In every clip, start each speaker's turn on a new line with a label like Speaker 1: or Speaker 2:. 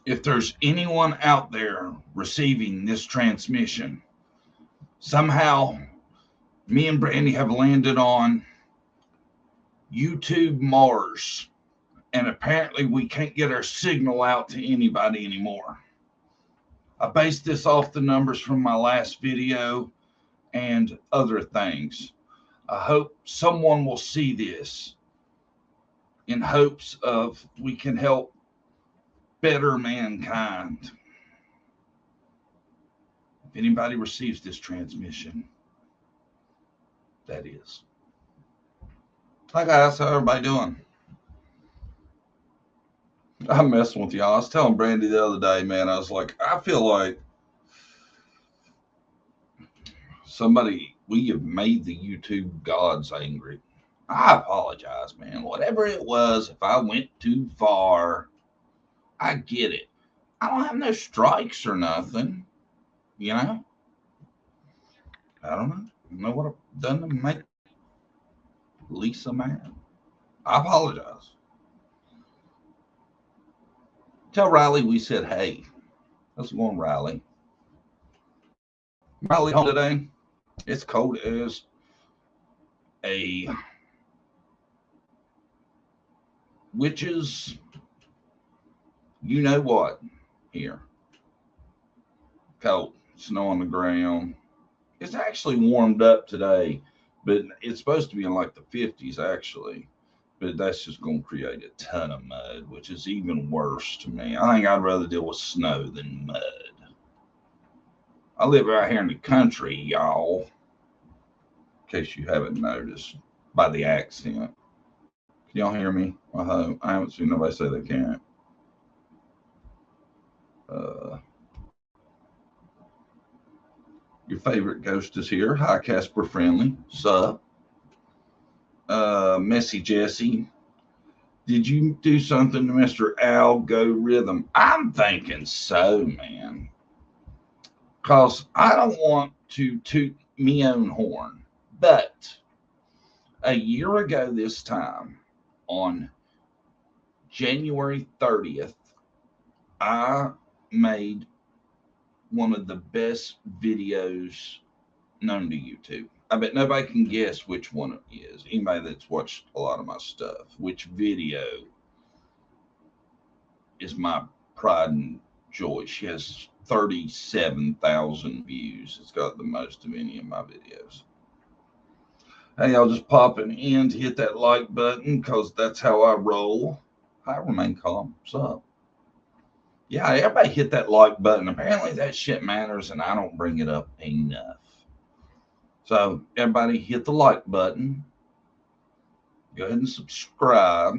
Speaker 1: If there's anyone out there receiving this transmission, somehow me and Brandy have landed on YouTube Mars, and apparently we can't get our signal out to anybody anymore. I based this off the numbers from my last video and other things. I hope someone will see this in hopes of we can help better mankind. If anybody receives this transmission, that is. Hi guys, how everybody doing? I'm messing with y'all. I was telling Brandy the other day, man, I was like, I feel like we have made the YouTube gods angry. I apologize, man. Whatever it was, if I went too far, I get it. I don't have no strikes or nothing, you know? I don't know. I don't know what I've done to make Lisa mad. I apologize. Tell Riley we said, hey, how's it going, Riley? Riley home today. It's cold as a witch's, you know what, here. Cold, snow on the ground. It's actually warmed up today, but it's supposed to be in like the 50s actually. But that's just going to create a ton of mud, which is even worse to me. I think I'd rather deal with snow than mud. I live out here in the country, y'all. In case you haven't noticed by the accent. Can y'all hear me? I haven't seen nobody say they can't. Uh, your favorite ghost is here. Hi, Casper Friendly. Sup? Messy Jesse. Did you do something to Mr. Algorithm? I'm thinking so, man. Because I don't want to toot me own horn. But a year ago this time, on January 30th, I made one of the best videos known to YouTube. I bet nobody can guess which one it is. Anybody that's watched a lot of my stuff, which video is my pride and joy. She has 37,000 views. It's got the most of any of my videos. Hey, y'all just popping in to hit that like button because that's how I roll. I remain calm. What's up? Yeah, everybody hit that like button. Apparently that shit matters and I don't bring it up enough. So everybody hit the like button. Go ahead and subscribe.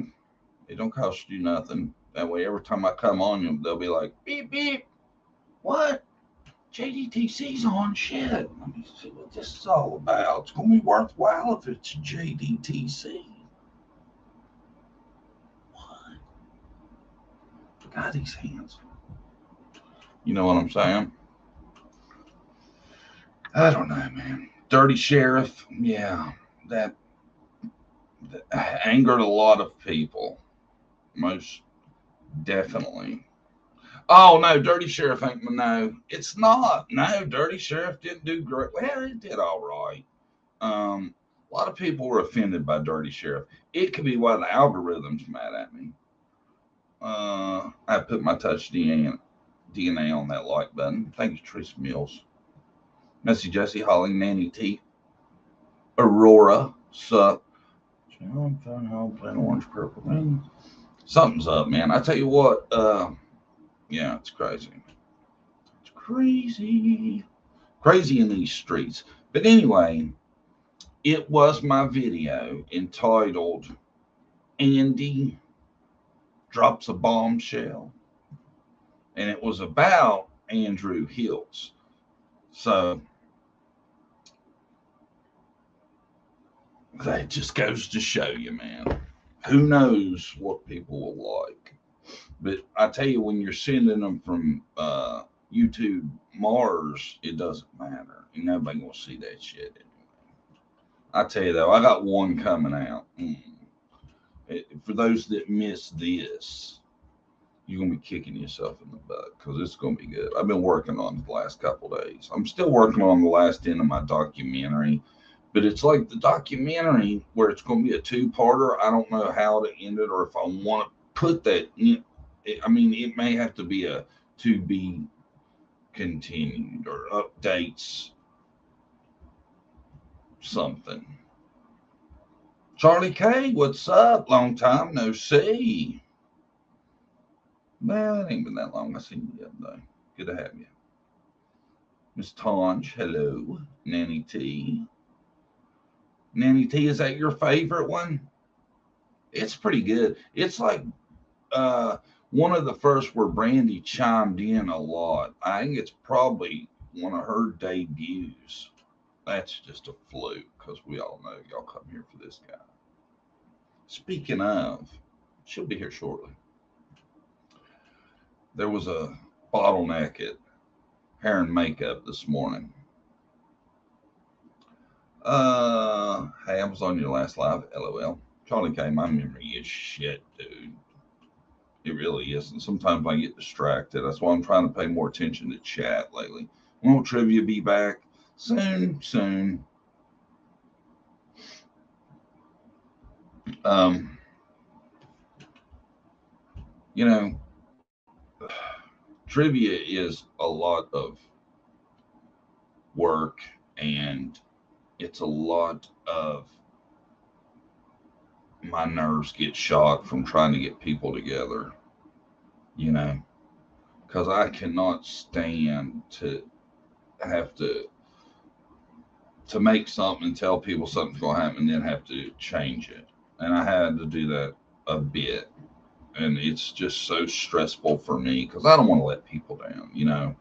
Speaker 1: It don't cost you nothing. That way every time I come on, they'll be like, beep, beep. What? JDTC's on shit. Let me see what this is all about. It's going to be worthwhile if it's JDTC. What? Look at these hands. You know what I'm saying? I don't know, man. Dirty Sheriff, yeah, that angered a lot of people. Most definitely. Oh no, Dirty Sheriff ain't no. It's not. No, Dirty Sheriff didn't do great. Well, it did all right. A lot of people were offended by Dirty Sheriff. It could be why the algorithm's mad at me. I put my touch DNA on that like button. Thank you, Teresa Mills. Messy Jesse, Holly, Nanny T, Aurora, Sup. I'm playing orange, purple. Man, something's up, man. I tell you what. Yeah, it's crazy. It's crazy. Crazy in these streets. But anyway, it was my video entitled Andy Drops a Bombshell. And it was about Andrew Hills. So that just goes to show you, man. Who knows what people will like. But I tell you, when you're sending them from YouTube Mars, it doesn't matter. Ain't nobody gonna see that shit anyway. I tell you though, I got one coming out. For those that missed this, you're gonna be kicking yourself in the butt because it's gonna be good. I've been working on it the last couple of days. I'm still working on the last end of my documentary, but it's like the documentary where it's gonna be a two-parter. I don't know how to end it or if I want to put that in. I mean, it may have to be a to be continued or updates something. Charlie K, what's up? Long time no see. Well, it ain't been that long. I seen you the other day. Good to have you. Miss Tonge, hello. Nanny T. Nanny T, is that your favorite one? It's pretty good. It's like uh one of the first where Brandy chimed in a lot. I think it's probably one of her debuts. That's just a fluke because we all know y'all come here for this guy. Speaking of, she'll be here shortly. There was a bottleneck at hair and makeup this morning. Hey, I was on your last live, LOL. Charlie K, my memory is shit, dude. It really is. And sometimes I get distracted. That's why I'm trying to pay more attention to chat lately. When will trivia be back? Soon, soon. Um, you know, trivia is a lot of work and it's a lot of my nerves get shot from trying to get people together, you know, because I cannot stand to have to make something and tell people something's going to happen and then have to change it. And I had to do that a bit. And it's just so stressful for me because I don't want to let people down, you know.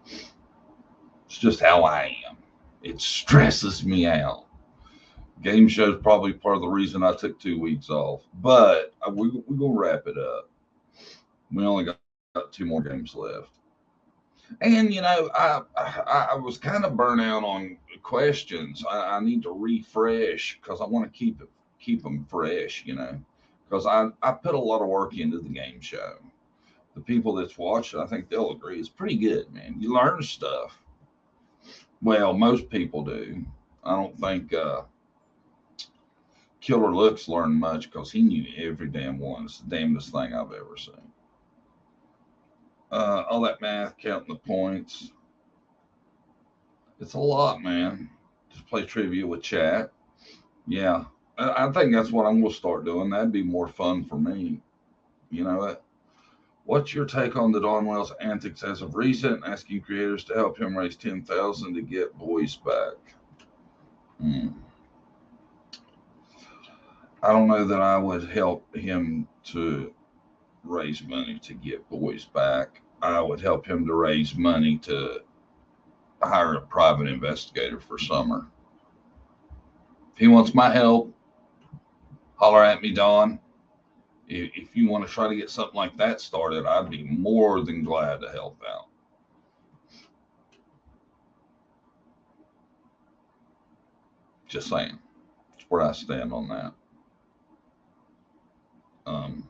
Speaker 1: It's just how I am. It stresses me out. Game show's probably part of the reason I took 2 weeks off. But we're going to wrap it up. We only got 2 more games left. And you know, I was kind of burnt out on questions. I need to refresh because I want to keep them fresh. You know, because I put a lot of work into the game show. The people that's watched it, I think they'll agree, it's pretty good, man. You learn stuff. Well, most people do. I don't think Killer Looks learned much because he knew every damn one. It's the damnedest thing I've ever seen. All that math, counting the points. It's a lot, man. Just play trivia with chat. Yeah, I think that's what I'm gonna start doing. That'd be more fun for me. You know what? What's your take on the Don Wells antics as of recent? Asking creators to help him raise 10,000 to get voice back. Hmm. I don't know that I would help him to raise money to get voice back. I would help him to raise money to hire a private investigator for summer. If he wants my help, holler at me, Don. If you want to try to get something like that started, I'd be more than glad to help out. Just saying. That's where I stand on that. Um,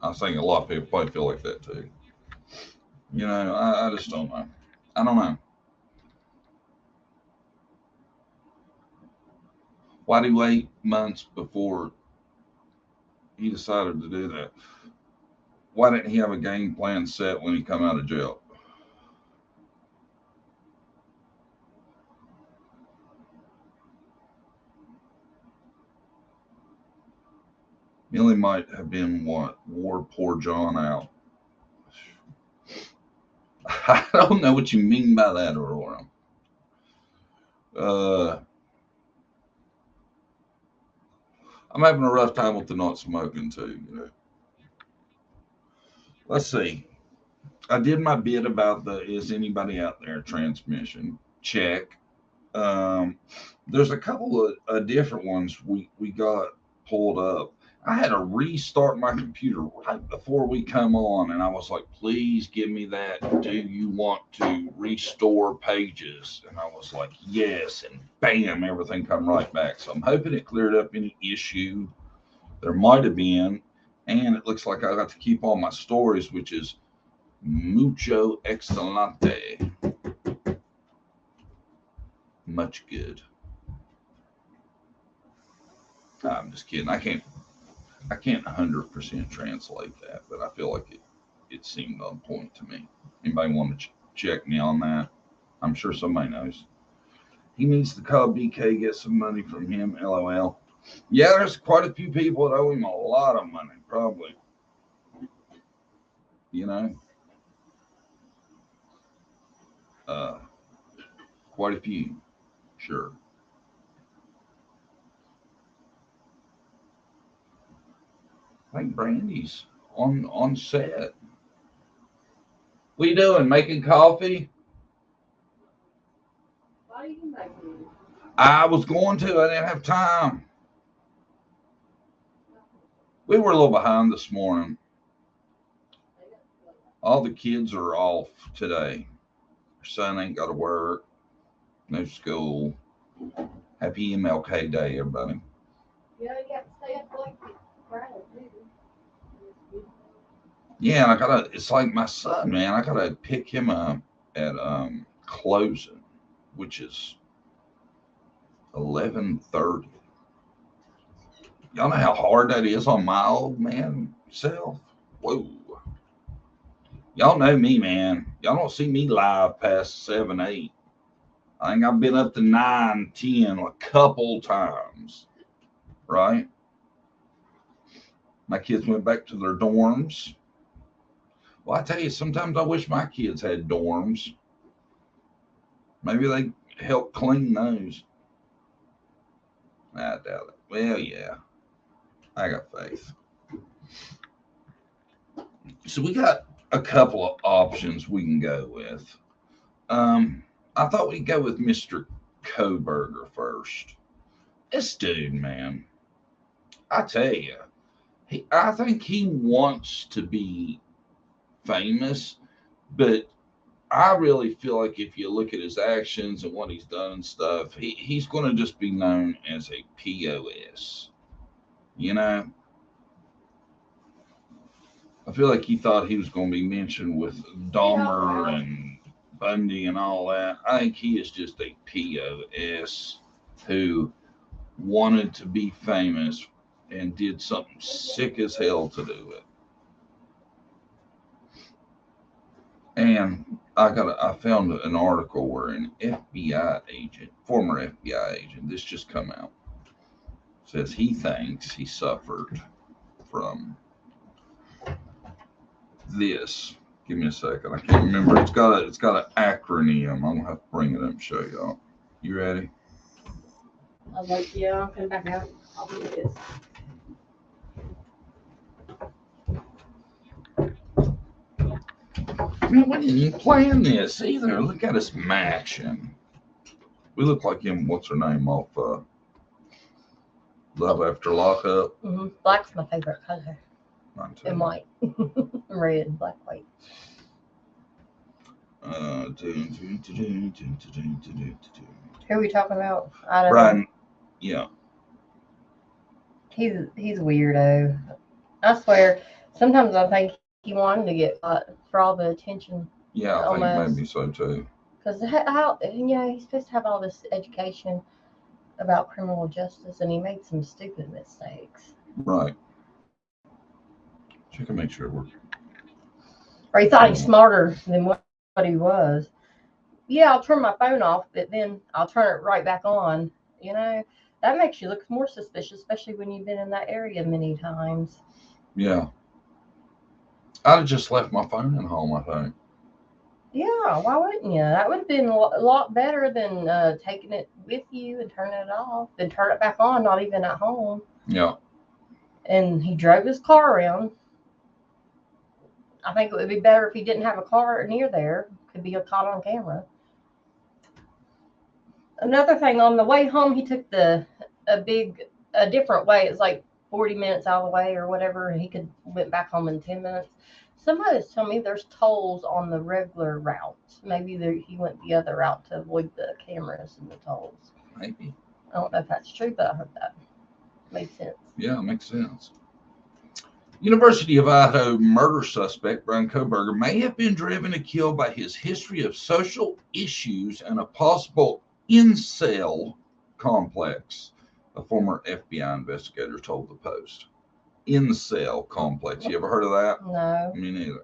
Speaker 1: I think a lot of people probably feel like that too. You know, I just don't know. I don't know. Why did he wait months before he decided to do that? Why didn't he have a game plan set when he come out of jail? Millie might have been what wore poor John out. I don't know what you mean by that, Aurora. Uh, I'm having a rough time with the not smoking too. You know. Let's see. I did my bit about the is anybody out there transmission check. Um, there's a couple of different ones we got pulled up. I had to restart my computer right before we come on, and I was like, "Please give me that. Do you want to restore pages?" And I was like, "Yes," and bam, everything come right back. So I'm hoping it cleared up any issue There might have been, and it looks like I got to keep all my stories, which is mucho excelente. Much good. I'm just kidding. I can't 100% translate that, but I feel like it seemed on point to me. Anybody want to check me on that? I'm sure somebody knows. He needs to call BK, get some money from him. LOL. Yeah, there's quite a few people that owe him a lot of money, probably. You know, uh, quite a few, sure. I think Brandy's on set. What you doing? Making coffee?
Speaker 2: Why are you making?
Speaker 1: I was going to. I didn't have time. We were a little behind this morning. All the kids are off today. Your son ain't got to work. No school. Happy MLK Day, everybody.
Speaker 2: Yeah, you have to stay up like Bryan too.
Speaker 1: Yeah, and I gotta. It's like my son, man. I gotta pick him up at closing, which is 11:30. Y'all know how hard that is on my old man self. Whoa. Y'all know me, man. Y'all don't see me live past 7, 8. I think I've been up to 9, 10 a couple times, right? My kids went back to their dorms. Well, I tell you, sometimes I wish my kids had dorms. Maybe they help clean those. I doubt it. Well, yeah, I got faith. So we got a couple of options we can go with. Um, I thought we'd go with Mr. Kohberger first. This dude, man, I tell you, I think he wants to be famous, but I really feel like if you look at his actions and what he's done and stuff, he's going to just be known as a POS. You know, I feel like he thought he was going to be mentioned with Dahmer and Bundy and all that. I think he is just a POS who wanted to be famous and did something sick as hell to do it. And I found an article where an FBI agent, former FBI agent, this just come out, says he thinks he suffered from this. Give me a second. I can't remember. It's got an acronym. I'm gonna have to bring it up and show y'all. You ready?
Speaker 2: I was like, yeah, I'm coming back out. I'll do this.
Speaker 1: Man, we didn't even plan this either. Look at us matching. We look like him. What's her name off Love After Lockup?
Speaker 2: Mm-hmm. Black's my favorite color.
Speaker 1: Mine too.
Speaker 2: And white. Red, black, white. Who are we talking about? Idaho.
Speaker 1: Bryan, yeah.
Speaker 2: He's a weirdo. I swear, sometimes I think he wanted to get caught for all the attention.
Speaker 1: Yeah, I
Speaker 2: Almost.
Speaker 1: think maybe so too.
Speaker 2: Because how he's supposed to have all this education about criminal justice, and he made some stupid mistakes.
Speaker 1: Right. Check and make sure it works.
Speaker 2: Or he thought he's smarter than what he was. Yeah, I'll turn my phone off, but then I'll turn it right back on. You know, that makes you look more suspicious, especially when you've been in that area many times.
Speaker 1: Yeah. I'd have just left my phone at home, I think.
Speaker 2: Yeah, why wouldn't you? That would have been a lot better than taking it with you and turning it off, then turn it back on, not even at home.
Speaker 1: Yeah.
Speaker 2: And he drove his car around. I think it would be better if he didn't have a car near there. Could be caught on camera. Another thing, on the way home, he took a different way. It's like 40 minutes out of the way or whatever. And he went back home in 10 minutes. Somebody was telling me there's tolls on the regular route. Maybe he went the other route to avoid the cameras and the tolls.
Speaker 1: Maybe.
Speaker 2: I don't know if that's true, but I heard that. Makes sense.
Speaker 1: Yeah, makes sense. University of Idaho murder suspect Bryan Kohberger may have been driven to kill by his history of social issues and a possible incel complex, a former FBI investigator told the Post. Incel complex. You ever heard of that?
Speaker 2: No.
Speaker 1: Me neither.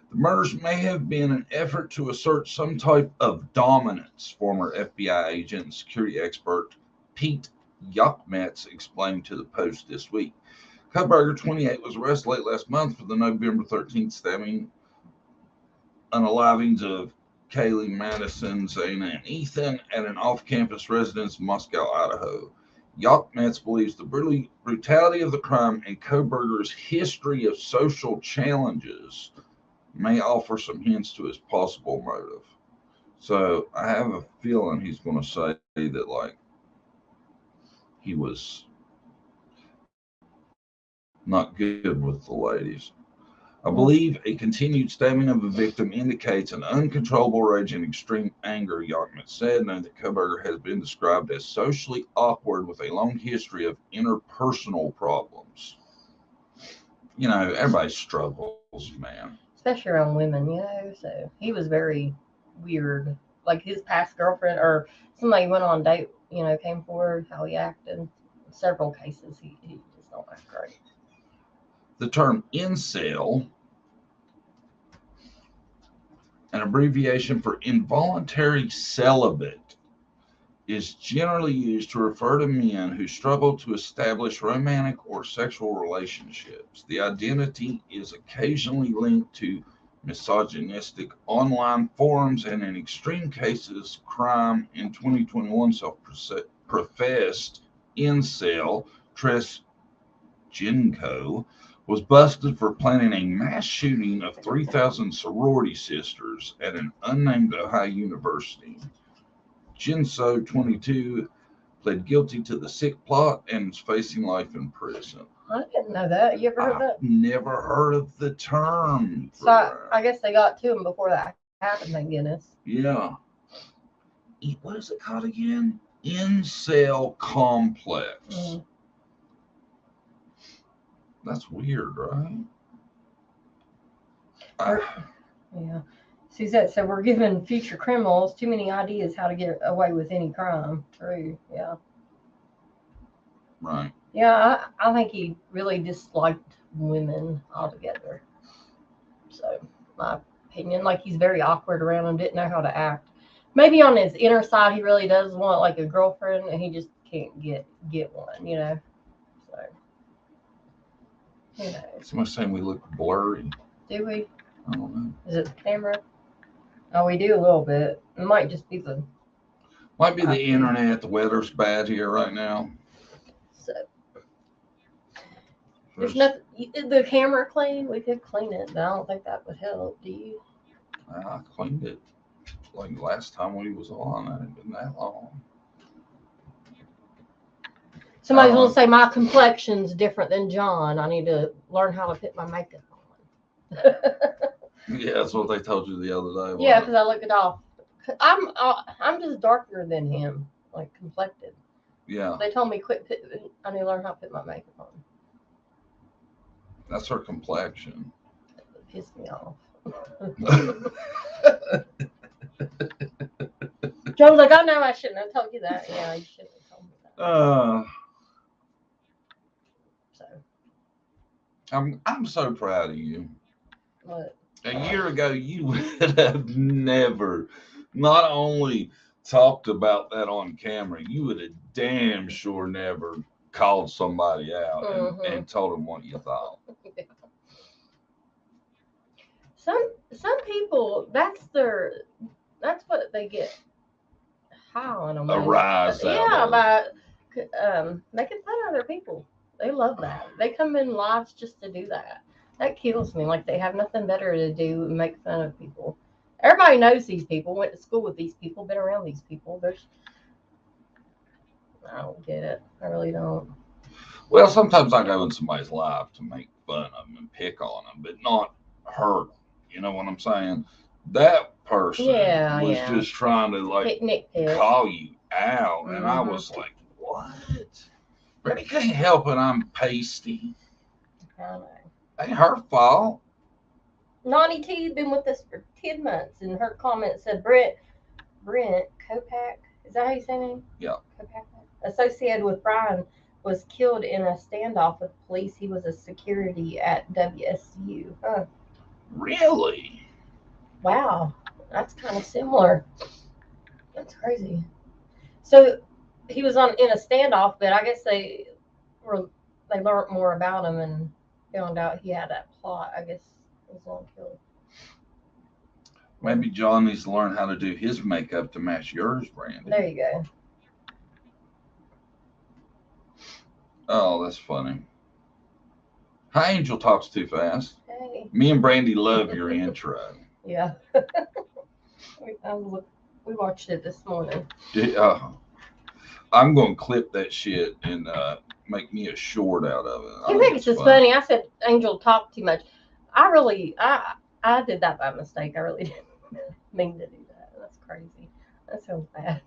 Speaker 1: The murders may have been an effort to assert some type of dominance, former FBI agent and security expert Pete Yakmetz explained to the Post this week. Kohberger, 28, was arrested late last month for the November 13th stabbing unalivings of Kaylee, Madison, Zayna, and Ethan at an off-campus residence in Moscow, Idaho. Yakmetz believes the brutality of the crime and Kohberger's history of social challenges may offer some hints to his possible motive. So I have a feeling he's going to say that, like, he was not good with the ladies. I believe a continued stabbing of a victim indicates an uncontrollable rage and extreme anger, Yakmetz said, and that Kohberger has been described as socially awkward with a long history of interpersonal problems. You know, everybody struggles, man.
Speaker 2: Especially around women, you know. So he was very weird. Like his past girlfriend or somebody went on a date, you know, came forward, how he acted. In several cases, he just don't act great.
Speaker 1: The term incel, an abbreviation for involuntary celibate, is generally used to refer to men who struggle to establish romantic or sexual relationships. The identity is occasionally linked to misogynistic online forums and, in extreme cases, crime. In 2021, self-professed incel Tres Jinko was busted for planning a mass shooting of 3,000 sorority sisters at an unnamed Ohio university. Jinso, 22, pled guilty to the sick plot and is facing life in prison.
Speaker 2: I didn't know that. You ever heard that?
Speaker 1: I've never heard of the term.
Speaker 2: So I guess they got to him before that happened, thank goodness.
Speaker 1: Yeah. What is it called again? Incel complex.
Speaker 2: Mm.
Speaker 1: That's weird, right?
Speaker 2: Yeah. Suzette said we're giving future criminals too many ideas how to get away with any crime. True. Yeah.
Speaker 1: Right.
Speaker 2: Yeah, I think he really disliked women altogether. So, my opinion, like he's very awkward around them, didn't know how to act. Maybe on his inner side, he really does want like a girlfriend, and he just can't get one, you know. So, who knows?
Speaker 1: Somebody's saying we look blurry.
Speaker 2: Do we?
Speaker 1: I don't know.
Speaker 2: Is it the camera? Oh, we do a little bit. It might just be the.
Speaker 1: Might be the internet. The weather's bad here right now.
Speaker 2: So. There's nothing. The camera clean. We could clean it, but I don't think that would help. Do you?
Speaker 1: I cleaned it like last time we was on. It hadn't been that long.
Speaker 2: Somebody's gonna say my complexion's different than John. I need to learn how to put my makeup on.
Speaker 1: Yeah, that's what they told you the other day.
Speaker 2: Yeah, because I looked it off. I'm just darker than him, like complected.
Speaker 1: Yeah.
Speaker 2: They told me I need to learn how to put my makeup on.
Speaker 1: That's her complexion.
Speaker 2: It pissed me off. Joe was like, "Oh no, I shouldn't have told you that." Yeah, you shouldn't have told me that. So.
Speaker 1: I'm so proud of you.
Speaker 2: What?
Speaker 1: A year ago, you would have never, not only talked about that on camera, you would have damn sure never called somebody out and told them what you thought.
Speaker 2: Some people, that's what they get high on them.
Speaker 1: A rise out.
Speaker 2: Yeah, by making fun of other people. They love that. They come in lives just to do that. That kills me. Like they have nothing better to do and make fun of people. Everybody knows these people, went to school with these people, been around these people. I don't get it. I really don't.
Speaker 1: Well, sometimes I go in somebody's life to make fun of them and pick on them, but not hurt them. You know what I'm saying? That person was just trying to like call you out, and I was like, what? Brittany can't help it. I'm pasty.
Speaker 2: I know.
Speaker 1: Ain't her fault.
Speaker 2: Naughty T's been with us for 10 months, and her comment said, Brent Kopak, is that how you say his name?
Speaker 1: Yeah.
Speaker 2: Kopak, associated with Bryan, was killed in a standoff with police. He was a security at WSU. Huh.
Speaker 1: Really?
Speaker 2: Wow, that's kind of similar. That's crazy. So he was in a standoff, but I guess they learned more about him and found out he had that plot. I guess he was long killed.
Speaker 1: Maybe John needs to learn how to do his makeup to match yours, Brandon.
Speaker 2: There you go.
Speaker 1: Oh, that's funny. Hi, Angel talks too fast.
Speaker 2: Hey.
Speaker 1: Me and Brandy love your intro.
Speaker 2: Yeah. We watched it this morning.
Speaker 1: I'm going to clip that shit and make me a short out of it.
Speaker 2: You think it's just funny? I said Angel talked too much. I did that by mistake. I really didn't mean to do that. That's crazy. That sounds bad.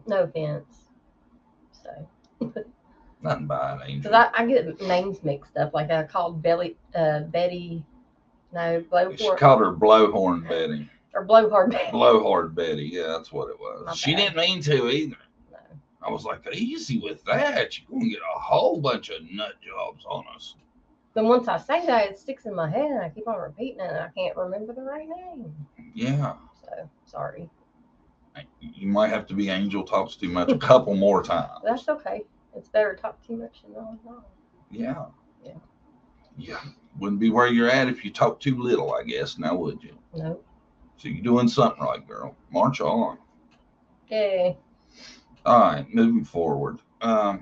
Speaker 2: No offense. So.
Speaker 1: Nothing bad, Angel.
Speaker 2: Because I get names mixed up. Like I called Betty. No, Blowhorn.
Speaker 1: She called her Blowhorn Betty.
Speaker 2: Or Blowhard Betty.
Speaker 1: Blowhard Betty. Yeah, that's what it was.
Speaker 2: Not
Speaker 1: She
Speaker 2: bad.
Speaker 1: didn't mean to either.
Speaker 2: No.
Speaker 1: I was like, easy with that. You're going to get a whole bunch of nut jobs on us.
Speaker 2: Then once I say that, it sticks in my head, and I keep on repeating it, and I can't remember the right name.
Speaker 1: Yeah.
Speaker 2: So, sorry.
Speaker 1: You might have to be Angel talks too much a couple more times.
Speaker 2: That's okay. It's better to talk too much than no one.
Speaker 1: Yeah.
Speaker 2: Yeah.
Speaker 1: Yeah. Wouldn't be where you're at if you talk too little, I guess, now would you?
Speaker 2: Nope.
Speaker 1: So you're doing something right, girl. March on.
Speaker 2: Okay.
Speaker 1: All right, moving forward. I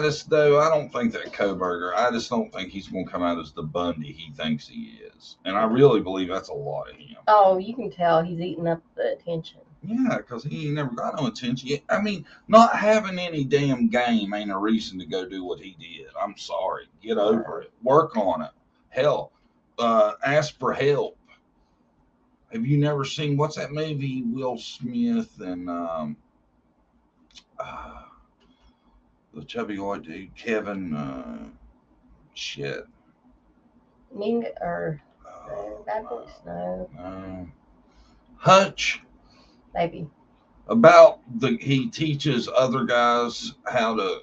Speaker 1: just though I don't think that Kohberger. I just don't think he's going to come out as the Bundy he thinks he is, and I really believe that's a lot of him.
Speaker 2: Oh, you can tell he's eating up the attention.
Speaker 1: Yeah, because he ain't never got no attention. I mean, not having any damn game ain't a reason to go do what he did. I'm sorry. Get over it. Work on it. Hell, ask for help. Have you never seen what's that movie? Will Smith and the chubby white dude, Kevin. Shit.
Speaker 2: Ming or Bad Boys? No.
Speaker 1: No. Hutch.
Speaker 2: Maybe.
Speaker 1: About he teaches other guys how to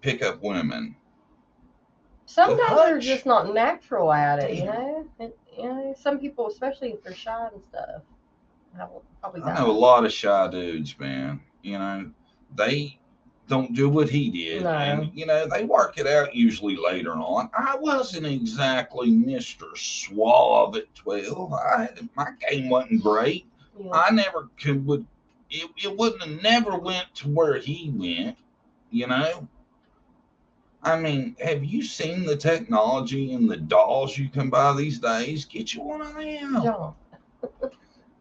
Speaker 1: pick up women.
Speaker 2: Some guys are just not natural at it, you know. Some people, especially if they're shy and stuff, probably.
Speaker 1: I know a lot of shy dudes, man. You know, they don't do what he did,
Speaker 2: No.
Speaker 1: and they work it out usually later on. I wasn't exactly Mr. Suave at 12. My game wasn't great.
Speaker 2: Yeah.
Speaker 1: I never would. It wouldn't have never went to where he went. I mean, have you seen the technology and the dolls you can buy these days? Get you one of them.
Speaker 2: Yeah.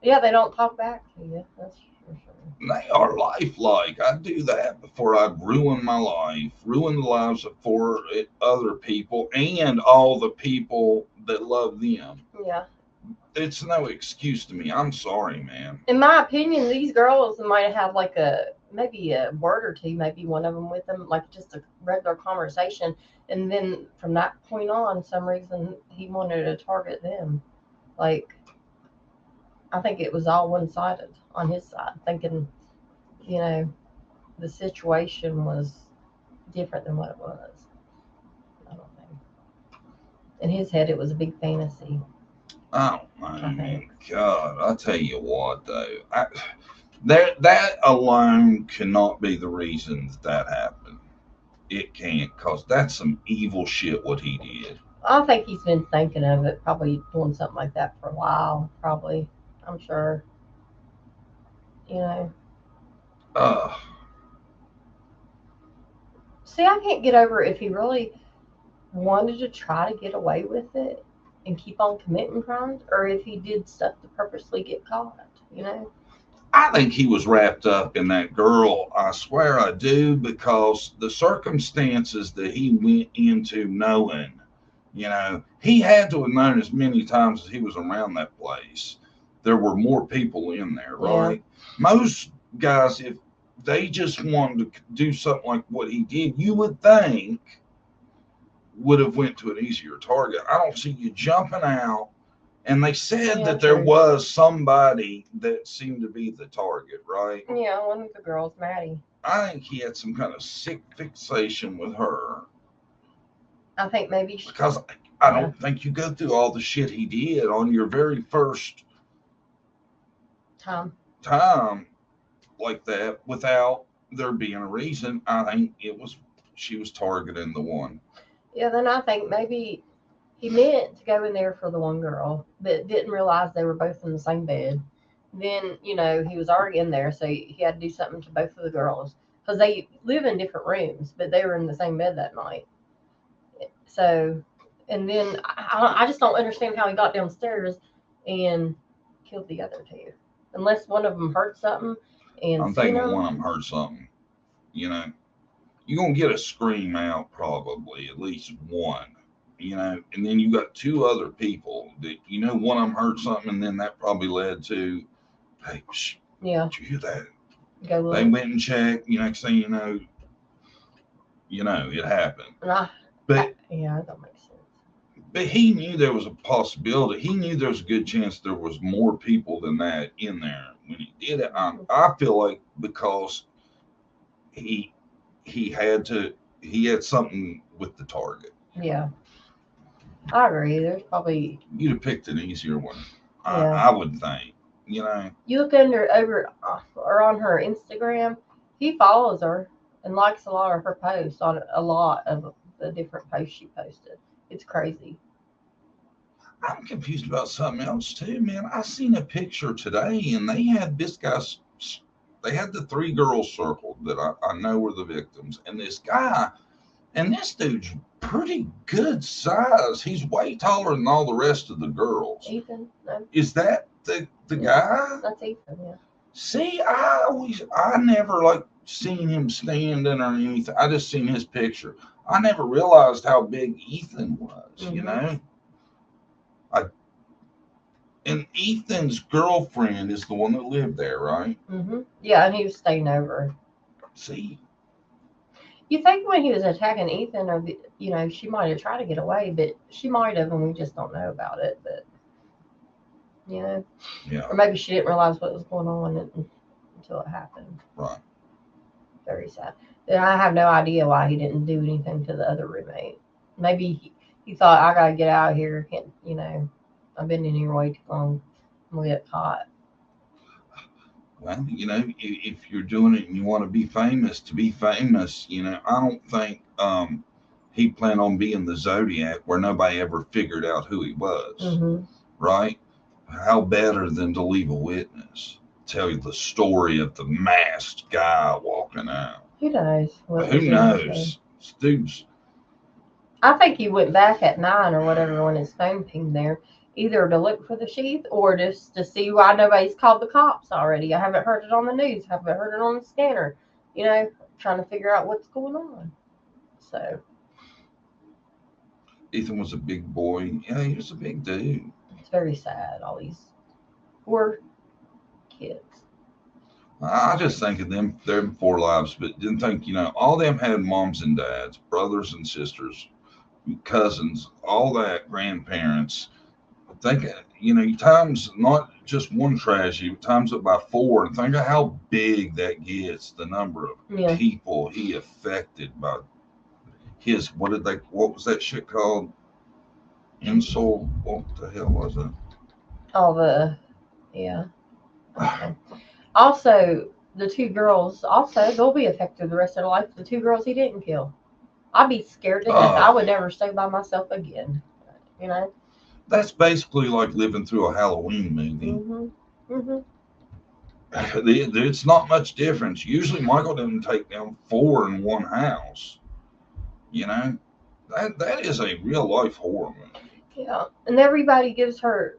Speaker 2: Yeah, they don't talk back to you. That's for sure.
Speaker 1: They are lifelike. I'd do that before I'd ruin my life, ruin the lives of 4 other people and all the people that love them.
Speaker 2: Yeah.
Speaker 1: It's no excuse to me. I'm sorry, man.
Speaker 2: In my opinion, these girls might have like maybe a word or two, maybe one of them with them, like just a regular conversation. And then from that point on, some reason he wanted to target them. Like, I think it was all one-sided on his side, thinking, the situation was different than what it was. I don't know. In his head, it was a big fantasy.
Speaker 1: I don't know, man. God, I'll tell you what, though. That alone cannot be the reason that happened. It can't, because that's some evil shit what he did.
Speaker 2: I think he's been thinking of it, probably doing something like that for a while, probably. I'm sure. See, I can't get over if he really wanted to try to get away with it and keep on committing crimes, or if he did stuff to purposely get caught,
Speaker 1: I think he was wrapped up in that girl. I swear I do, because the circumstances that he went into knowing, he had to have known as many times as he was around that place. There were more people in there, right? Yeah. Most guys, they just wanted to do something like what he did. You would think would have went to an easier target. I don't see you jumping out. And they said
Speaker 2: Yeah,
Speaker 1: that there
Speaker 2: true.
Speaker 1: was somebody that seemed to be the target, right?
Speaker 2: Yeah, one of the girls, Maddie.
Speaker 1: I think he had some kind of sick fixation with her
Speaker 2: I think maybe,
Speaker 1: because I
Speaker 2: yeah,
Speaker 1: don't think you go through all the shit he did on your very first
Speaker 2: Tom.
Speaker 1: time like that without there being a reason. I think it was she was targeting the one.
Speaker 2: Yeah, then I think maybe he meant to go in there for the one girl, but didn't realize they were both in the same bed. Then, he was already in there, so he had to do something to both of the girls because they live in different rooms, but they were in the same bed that night. So, and then I just don't understand how he got downstairs and killed the other two, unless one of them heard something and
Speaker 1: I'm
Speaker 2: seen
Speaker 1: thinking one
Speaker 2: them.
Speaker 1: of them heard something. You know, you're gonna get a scream out probably at least one. And then you got two other people that one of them heard something, and then that probably led to, hey,
Speaker 2: Yeah,
Speaker 1: did you hear that?
Speaker 2: go
Speaker 1: They
Speaker 2: look.
Speaker 1: went and checked. Next thing it happened.
Speaker 2: And
Speaker 1: But
Speaker 2: yeah, that makes sense.
Speaker 1: he knew there was a possibility. He knew there was a good chance there was more people than that in there when he did it. I feel like because he he had to he had something with the target.
Speaker 2: Yeah, I agree. There's probably,
Speaker 1: You'd have picked an easier one. I,
Speaker 2: yeah.
Speaker 1: I would think. You know,
Speaker 2: You look under over or on her Instagram, he follows her and likes a lot of her posts on a lot of the different posts she posted. It's crazy.
Speaker 1: I'm confused about something else too, man. I seen a picture today, and they had this guy's. They had the three girls circled that I know were the victims, and this guy, and this dude's pretty good size. He's way taller than all the rest of the girls.
Speaker 2: Ethan, no,
Speaker 1: Is that the
Speaker 2: yeah,
Speaker 1: guy?
Speaker 2: that's Ethan. Yeah,
Speaker 1: See, I never like seen him standing or anything. I just seen his picture. I never realized how big Ethan was.
Speaker 2: mhm,
Speaker 1: I and Ethan's girlfriend is the one that lived there, right?
Speaker 2: yeah, and he was staying over.
Speaker 1: See,
Speaker 2: You think when he was attacking Ethan, or she might have tried to get away, but she might have, and we just don't know about it. But you know,
Speaker 1: yeah,
Speaker 2: or maybe she didn't realize what was going on until it happened.
Speaker 1: right.
Speaker 2: Very sad. And I have no idea why he didn't do anything to the other roommate. Maybe he thought, I gotta get out of here. Can't, I've been in here way too long. I'm gonna get caught.
Speaker 1: Well, if you're doing it and you want to be famous, to be famous, I don't think he planned on being the Zodiac where nobody ever figured out who he was,
Speaker 2: Hmm.
Speaker 1: right? How better than to leave a witness, tell you the story of the masked guy walking out.
Speaker 2: Who knows what
Speaker 1: Who
Speaker 2: was in his head?
Speaker 1: knows? Dude's
Speaker 2: I think he went back at 9 or whatever when his phone pinged there, either to look for the sheath or just to see why nobody's called the cops already. I haven't heard it on the news. Haven't heard it on the scanner. You know, trying to figure out what's going on. So
Speaker 1: Ethan was a big boy. Yeah, he was a big dude.
Speaker 2: it's very sad. All these poor kids.
Speaker 1: I just think of them four lives, but didn't think, all them had moms and dads, brothers and sisters, cousins, all that, grandparents. Think, times not just one tragedy, but times it by four, and think of how big that gets, the number of
Speaker 2: Yeah.
Speaker 1: people he affected by his, what was that shit called? Incel? What the hell was it?
Speaker 2: All the, yeah. Okay. Also, the two girls, also, they'll be affected the rest of their life. The two girls he didn't kill. I'd be scared to death. I
Speaker 1: Oh,
Speaker 2: would never stay by myself again. You know?
Speaker 1: that's basically like living through a Halloween movie.
Speaker 2: Hmm. Hmm.
Speaker 1: It's not much difference. Usually, Michael didn't take down four in one house. You know, that is a real life horror movie.
Speaker 2: Yeah. And everybody gives her,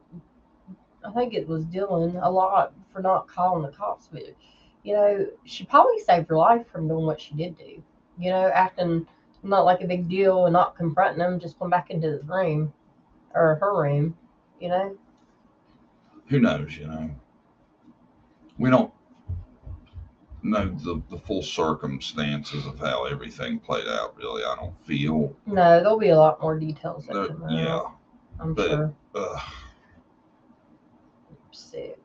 Speaker 2: I think it was Dylan, a lot for not calling the cops. But, she probably saved her life from doing what she did do. Acting not like a big deal and not confronting them, just going back into the room or her room, you know?
Speaker 1: Who knows? We don't. know the full circumstances of how everything played out. Really, I don't feel.
Speaker 2: No, there'll be a lot more details that come
Speaker 1: Yeah,
Speaker 2: out. I'm
Speaker 1: but
Speaker 2: sure.
Speaker 1: uh,
Speaker 2: Sick.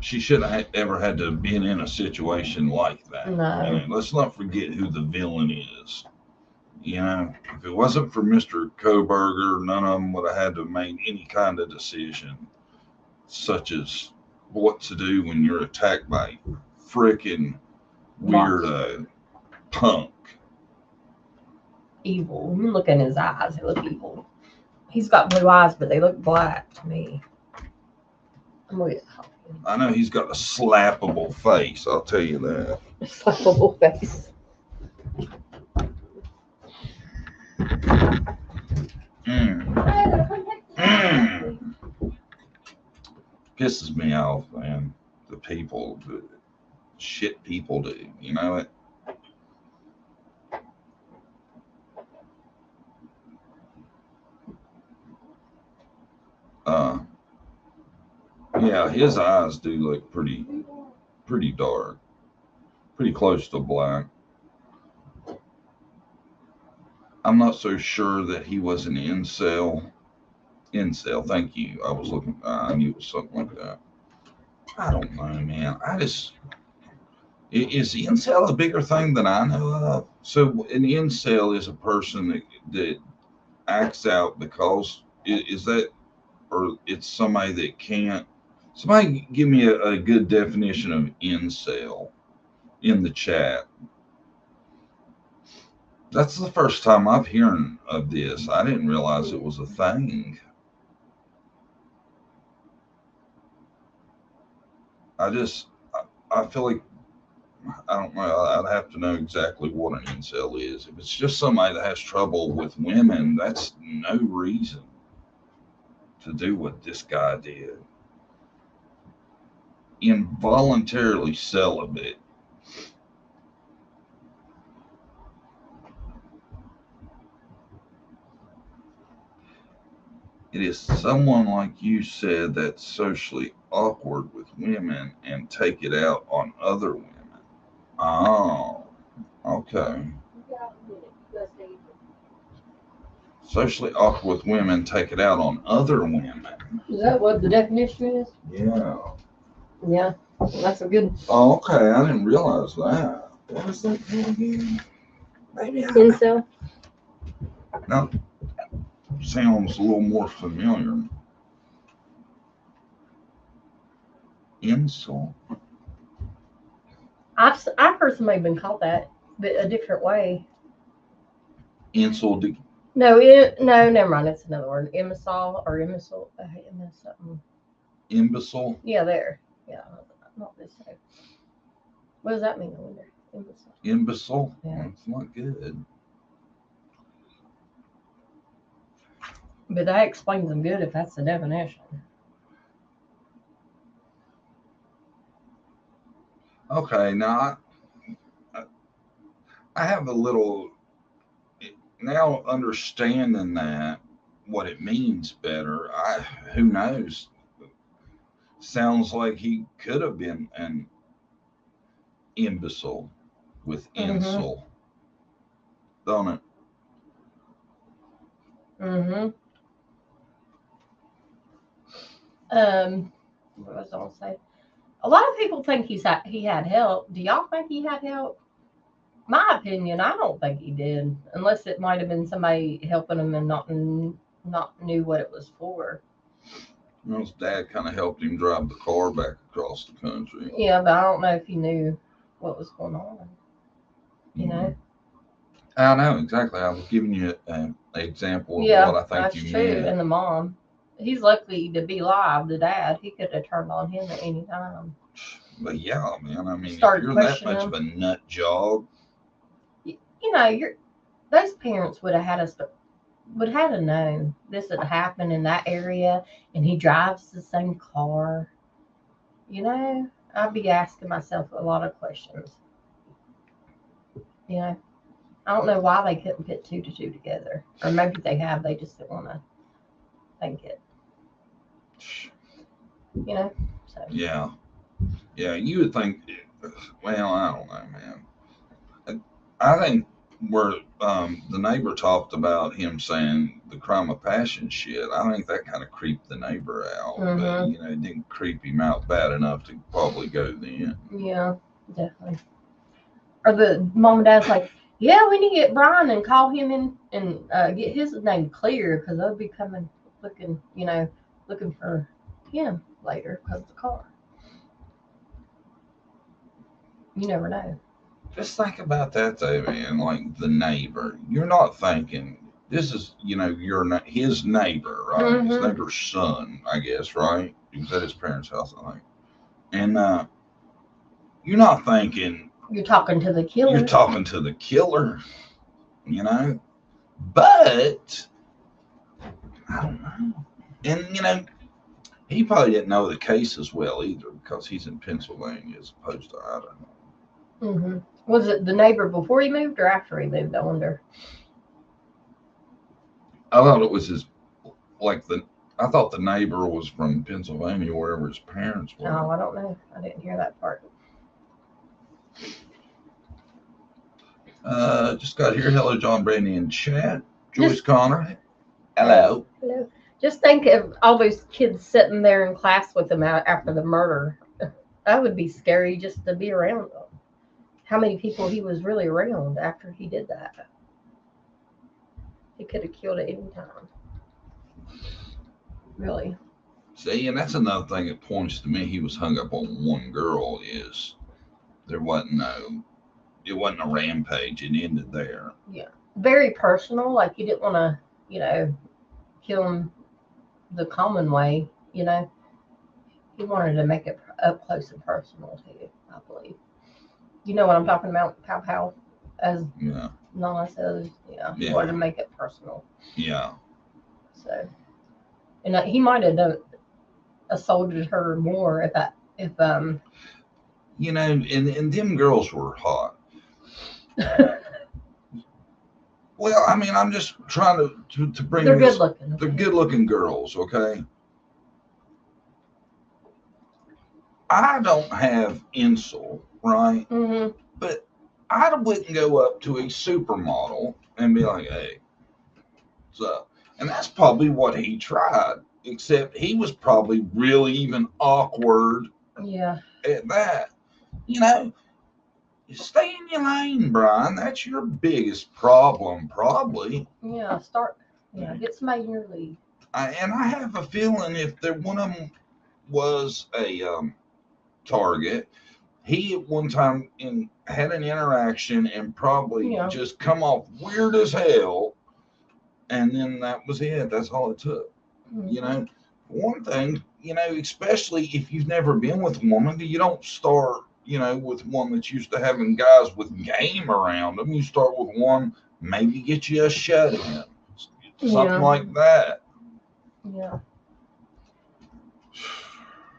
Speaker 1: she shouldn't have ever had to have been in a situation like that.
Speaker 2: No.
Speaker 1: You know, let's not forget who the villain is. You know, if it wasn't for Mr. Kohberger, none of them would have had to make any kind of decision, such as what to do when you're attacked by freaking weirdo punk.
Speaker 2: Evil. You look in his eyes, they look evil. He's got blue eyes, but they look black to me.
Speaker 1: I know he's got a slappable face, I'll tell you that.
Speaker 2: Slappable face.
Speaker 1: Pisses me off, man. The people, the shit people do, you know it? Yeah, his eyes do look pretty dark, pretty close to black. I'm not so sure that he was an incel. Incel, thank you. I was looking. I knew it was something like that. I don't know, man. Is incel a bigger thing than I know of? So an incel is a person that acts out because is that, or it's somebody that can't. Somebody give me a good definition of incel in the chat. That's the first time I've heard of this. I didn't realize it was a thing. I just, I feel like, I don't know, I'd have to know exactly what an incel is. If it's just somebody that has trouble with women, that's no reason to do what this guy did. Involuntarily celibate. It is someone like you said that's socially awkward with women and take it out on other women. Oh, okay. Socially awkward with women, take it out on other women.
Speaker 2: Is that what the definition is?
Speaker 1: Yeah.
Speaker 2: Yeah, that's a good.
Speaker 1: Oh, okay. I didn't realize that. What is that called again? Maybe
Speaker 2: Incel.
Speaker 1: No, sounds a little more familiar. Incel.
Speaker 2: I've heard somebody been called that, but a different way.
Speaker 1: Incel.
Speaker 2: No, no, never mind. It's another word. Imbecile or imbecile. Something.
Speaker 1: Imbecile.
Speaker 2: Yeah, there. Yeah, not this way. What does that mean? I wonder. Imbecile.
Speaker 1: Imbecile.
Speaker 2: Yeah.
Speaker 1: Well, it's not good.
Speaker 2: But that explains them good if that's the definition.
Speaker 1: Okay, now I have a little now understanding that what it means better. Who knows? Sounds like he could have been an imbecile with incel, don't it?
Speaker 2: What was I gonna say? A lot of people think he had help. Do y'all think he had help? My opinion, I don't think he did, unless it might have been somebody helping him and not knew what it was for.
Speaker 1: Well, his dad kind of helped him drive the car back across the country.
Speaker 2: Yeah, but I don't know if he knew what was going on. You know.
Speaker 1: I know exactly. I was giving you an example of what I think
Speaker 2: that's
Speaker 1: you
Speaker 2: true.
Speaker 1: meant.
Speaker 2: And the mom, he's lucky to be alive. The dad, he could have turned on him at any time.
Speaker 1: But yeah, man. I mean,
Speaker 2: Started
Speaker 1: if you're that much
Speaker 2: questioning
Speaker 1: of a nut job,
Speaker 2: you know, those parents would have known this had happened in that area, and he drives the same car. You know, I'd be asking myself a lot of questions. You know, I don't know why they couldn't put two to two together, or maybe they have. They just didn't want to think it. You know. So.
Speaker 1: Yeah, you would think Well, I don't know, man. I think where the neighbor talked about him saying the crime of passion shit, I think that kind of creeped the neighbor out. But,
Speaker 2: Mm-hmm.
Speaker 1: you know, it didn't creep him out bad enough to probably go then.
Speaker 2: Yeah, definitely. Or the mom and dad's like, yeah, we need to get Bryan and call him in and get his name clear because they'll be coming looking, looking for him later because of the car. You never know.
Speaker 1: Just think about that, though, man. Like the neighbor. You're not thinking, this is, his neighbor, right? His
Speaker 2: Mm-hmm.
Speaker 1: neighbor's son, I guess, right? He was at his parents' house, I think. And you're not thinking,
Speaker 2: You're talking to the
Speaker 1: you're
Speaker 2: killer.
Speaker 1: talking to the killer, you know? But I don't know. And he probably didn't know the case as well either because he's in Pennsylvania as opposed to Idaho.
Speaker 2: Mm-hmm. Was it the neighbor before he moved or after he moved? I wonder.
Speaker 1: I thought it was his like the. I thought the neighbor was from Pennsylvania, wherever his parents were.
Speaker 2: Oh, I don't know. I didn't hear that part.
Speaker 1: Just got here. Hello, John Brandy in chat. Joyce
Speaker 2: Just
Speaker 1: Connor. Hello.
Speaker 2: hello. Just think of all those kids sitting there in class with him after the murder. That would be scary just to be around them. How many people he was really around after he did that? He could have killed at any time. Really.
Speaker 1: See, and that's another thing that points to me. He was hung up on one girl. Is there wasn't no. It wasn't a rampage. It ended there.
Speaker 2: Yeah. Very personal. Like you didn't want to, kill him the common way. He wanted to make it up close and personal too. I believe. You know what I'm talking about? Pow pow, as
Speaker 1: Yeah.
Speaker 2: Nana says. Yeah. He
Speaker 1: Yeah.
Speaker 2: wanted to make it personal.
Speaker 1: Yeah.
Speaker 2: So, and he might have assaulted her more if
Speaker 1: And them girls were hot. Well, I mean, I'm just trying to bring
Speaker 2: they're
Speaker 1: this.
Speaker 2: good looking.
Speaker 1: They're good looking girls, okay? I don't have Incel, right?
Speaker 2: Mm-hmm.
Speaker 1: But I wouldn't go up to a supermodel and be like, hey, what's up? And that's probably what he tried, except he was probably really even awkward
Speaker 2: Yeah.
Speaker 1: at that. You know, stay in your lane, Bryan. That's your biggest problem, probably.
Speaker 2: Yeah. Get somebody in your league.
Speaker 1: And I have a feeling if one of them was a target, he at one time had an interaction and probably
Speaker 2: Yeah.
Speaker 1: just come off weird as hell, and then that was it. That's all it took.
Speaker 2: Mm-hmm.
Speaker 1: One thing, especially if you've never been with a woman, you don't start, with one that's used to having guys with game around them. You start with one, maybe get you a shut in, something like that.
Speaker 2: Yeah.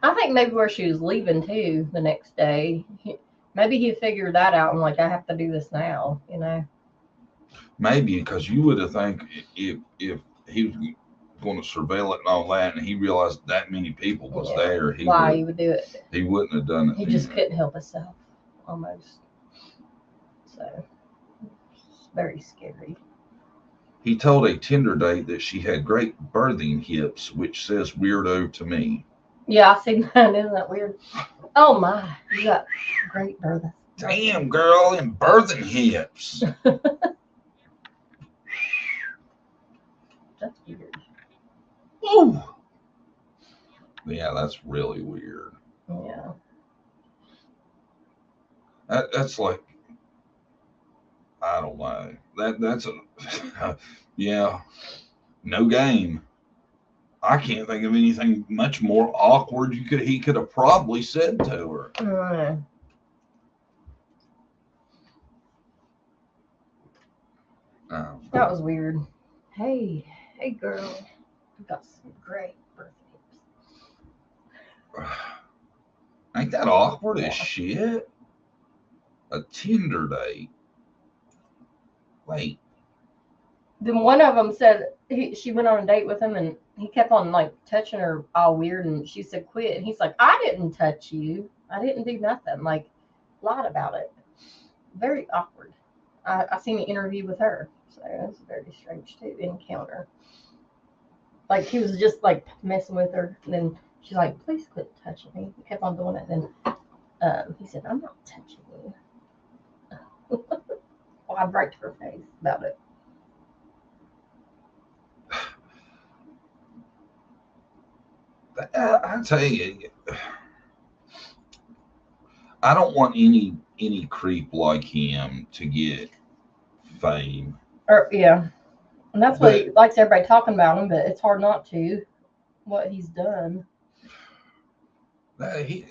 Speaker 2: I think maybe where she was leaving too the next day. Maybe he figured that out and like I have to do this now.
Speaker 1: Maybe because you would have think if he was going to surveil it and all that, and he realized that many people was there,
Speaker 2: he would do it.
Speaker 1: He wouldn't have done it.
Speaker 2: He just couldn't help himself, almost. So it's very scary.
Speaker 1: He told a Tinder date that she had great birthing hips, which says weirdo to me.
Speaker 2: Yeah, I seen that. Isn't that weird? Oh my, you got great birthing.
Speaker 1: Damn, girl, and birthing hips.
Speaker 2: That's weird.
Speaker 1: Ooh. Yeah, that's really weird.
Speaker 2: Yeah.
Speaker 1: That's like, I don't know. That's a yeah, no game. I can't think of anything much more awkward he could have probably said to her.
Speaker 2: That was weird. Hey girl, you got some great birthday hips.
Speaker 1: Ain't that awkward as shit? A Tinder date. Wait.
Speaker 2: Then one of them said she went on a date with him and he kept on like touching her all weird and she said quit and he's like, I didn't touch you. I didn't do nothing. Like lied about it. Very awkward. I seen an interview with her, so it was very strange too. Encounter. Like he was just like messing with her, and then she's like, "Please quit touching me." He kept on doing it, and then he said, "I'm not touching you." Well, I'd right to her face about it.
Speaker 1: I tell you, I don't want any creep like him to get fame.
Speaker 2: Or yeah, and that's what
Speaker 1: But
Speaker 2: he likes everybody talking about him, but it's hard not to. What he's done.
Speaker 1: he,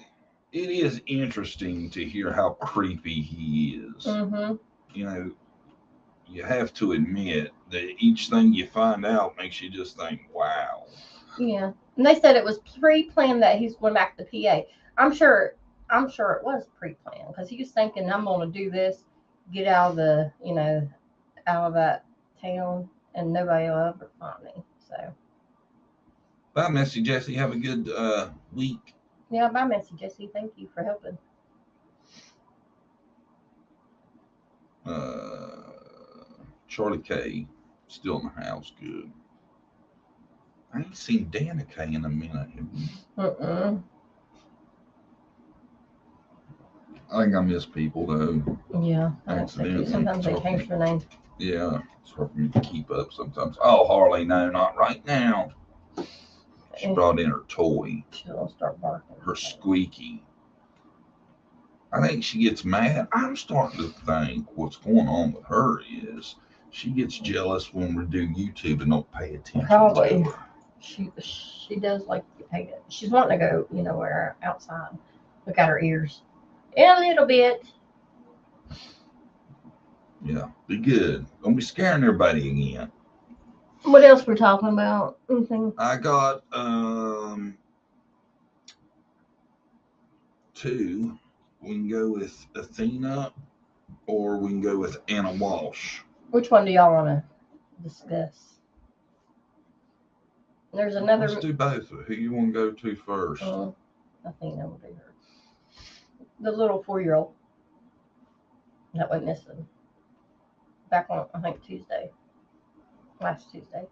Speaker 1: it is interesting to hear how creepy he is.
Speaker 2: Mm-hmm.
Speaker 1: You know, you have to admit that each thing you find out makes you just think, wow.
Speaker 2: Yeah, and they said it was pre-planned that he's going back to PA. I'm sure. I'm sure it was pre-planned because he was thinking, "I'm going to do this, get out of the, out of that town, and nobody will ever find me." So
Speaker 1: Bye, Messy Jesse. Have a good week.
Speaker 2: yeah, bye, Messy Jesse. Thank you for helping.
Speaker 1: Charlie K still in the house. Good. I ain't seen Danica in a minute.
Speaker 2: Mm-mm.
Speaker 1: I think I miss people though.
Speaker 2: Yeah, I don't think you.
Speaker 1: Accidentally.
Speaker 2: Sometimes they change their name.
Speaker 1: Yeah, it's hard for me to keep up sometimes. Oh, Harley, no, not right now. She brought in her toy,
Speaker 2: She'll start barking.
Speaker 1: her squeaky. I think she gets mad. I'm starting to think what's going on with her is she gets jealous when we do YouTube and don't pay attention
Speaker 2: Probably.
Speaker 1: to her.
Speaker 2: She does like to pay it. She's wanting to go, where outside. Look at her ears. A little bit.
Speaker 1: Yeah, be good. Don't be scaring everybody again.
Speaker 2: What else we're talking about? Anything?
Speaker 1: I got two. We can go with Athena or we can go with Anna Walsh.
Speaker 2: Which one do y'all want to discuss? There's another.
Speaker 1: Let's do both. Who you want to go to first?
Speaker 2: Athena will do her. The little 4-year-old that went missing. Back on, I think, Tuesday. Last Tuesday.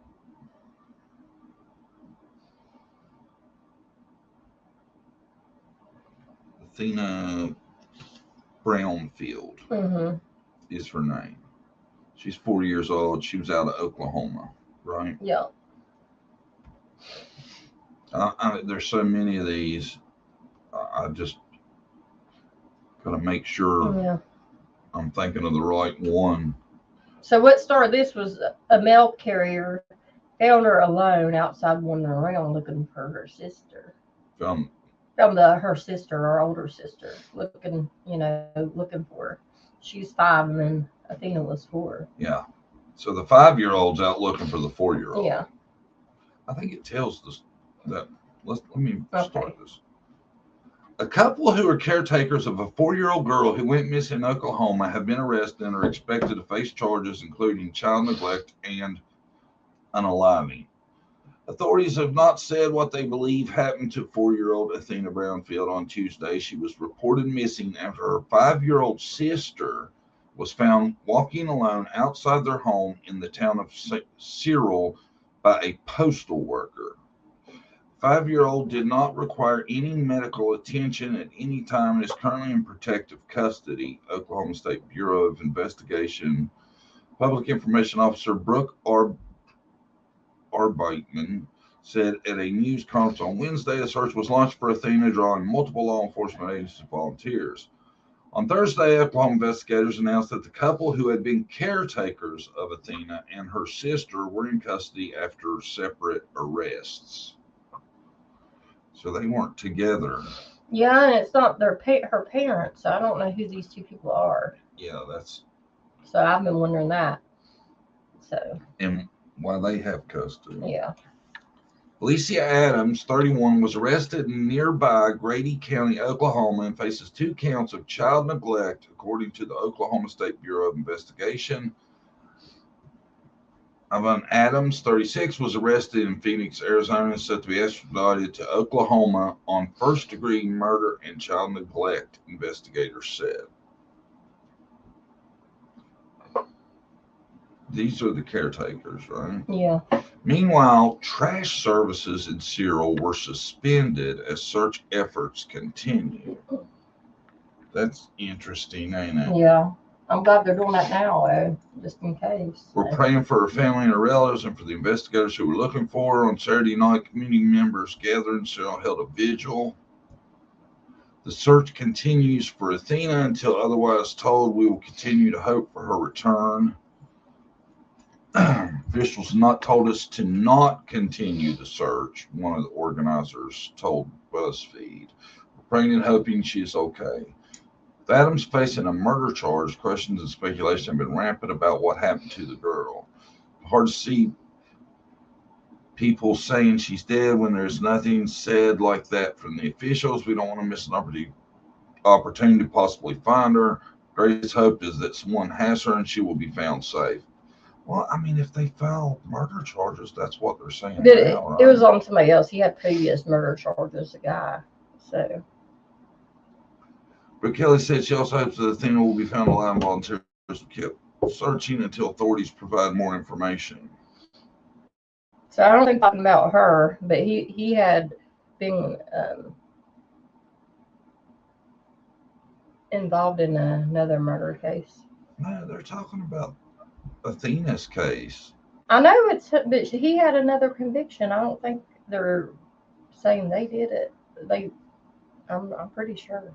Speaker 1: Athena Brownfield is her name. She's 4 years old. She was out of Oklahoma, right?
Speaker 2: Yeah.
Speaker 1: There's so many of these. I just gotta make sure I'm thinking of the right one.
Speaker 2: So what started this was a mail carrier found her alone outside wandering around looking for her sister.
Speaker 1: From
Speaker 2: her sister, her older sister, looking for her. She's 5 and then Athena was 4.
Speaker 1: Yeah. So the 5-year-old's out looking for the 4-year-old.
Speaker 2: Yeah.
Speaker 1: I think it tells us that. Let me start this. A couple who are caretakers of a 4-year-old girl who went missing in Oklahoma have been arrested and are expected to face charges including child neglect and unaliving. Authorities have not said what they believe happened to 4-year-old Athena Brownfield on Tuesday. She was reported missing after her 5-year-old sister was found walking alone outside their home in the town of Cyril by a postal worker. 5-year-old did not require any medical attention at any time and is currently in protective custody. Oklahoma State Bureau of Investigation Public Information Officer Brooke Arbeitman said at a news conference on Wednesday a search was launched for Athena, drawing multiple law enforcement agencies and volunteers. On Thursday, Oklahoma investigators announced that the couple who had been caretakers of Athena and her sister were in custody after separate arrests. So they weren't together.
Speaker 2: Yeah, and it's not her parents, so I don't know who these two people are.
Speaker 1: Yeah, that's.
Speaker 2: So I've been wondering that. So.
Speaker 1: And why they have custody.
Speaker 2: Yeah.
Speaker 1: Alicia Adams, 31, was arrested in nearby Grady County, Oklahoma, and faces 2 counts of child neglect, according to the Oklahoma State Bureau of Investigation. Havent Adams, 36, was arrested in Phoenix, Arizona, and set to be extradited to Oklahoma on first-degree murder and child neglect, investigators said. These are the caretakers, right?
Speaker 2: Yeah.
Speaker 1: Meanwhile, trash services in Cyril were suspended as search efforts continue. That's interesting, ain't it?
Speaker 2: Yeah. I'm glad they're doing that now, just in case.
Speaker 1: We're praying for her family and her relatives and for the investigators who were looking for her. On Saturday night, community members gathered and Cyril held a vigil. The search continues for Athena until otherwise told. We will continue to hope for her return. Officials not told us to not continue the search, one of the organizers told BuzzFeed. We're praying and hoping she is okay. With Adams facing a murder charge, questions and speculation have been rampant about what happened to the girl. Hard to see people saying she's dead when there's nothing said like that from the officials. We don't want to miss an opportunity to possibly find her. Greatest hope is that someone has her and she will be found safe. Well, I mean, if they filed murder charges, that's what they're saying now, right?
Speaker 2: It was on somebody else. He had previous murder charges, a guy. So.
Speaker 1: But Kelly said she also hopes that Athena will be found alive and volunteers will keep searching until authorities provide more information.
Speaker 2: So I don't think talking about her, but he had been involved in another murder case.
Speaker 1: No, they're talking about Athena's case.
Speaker 2: I know but he had another conviction. I don't think they're saying they did it. I'm pretty sure.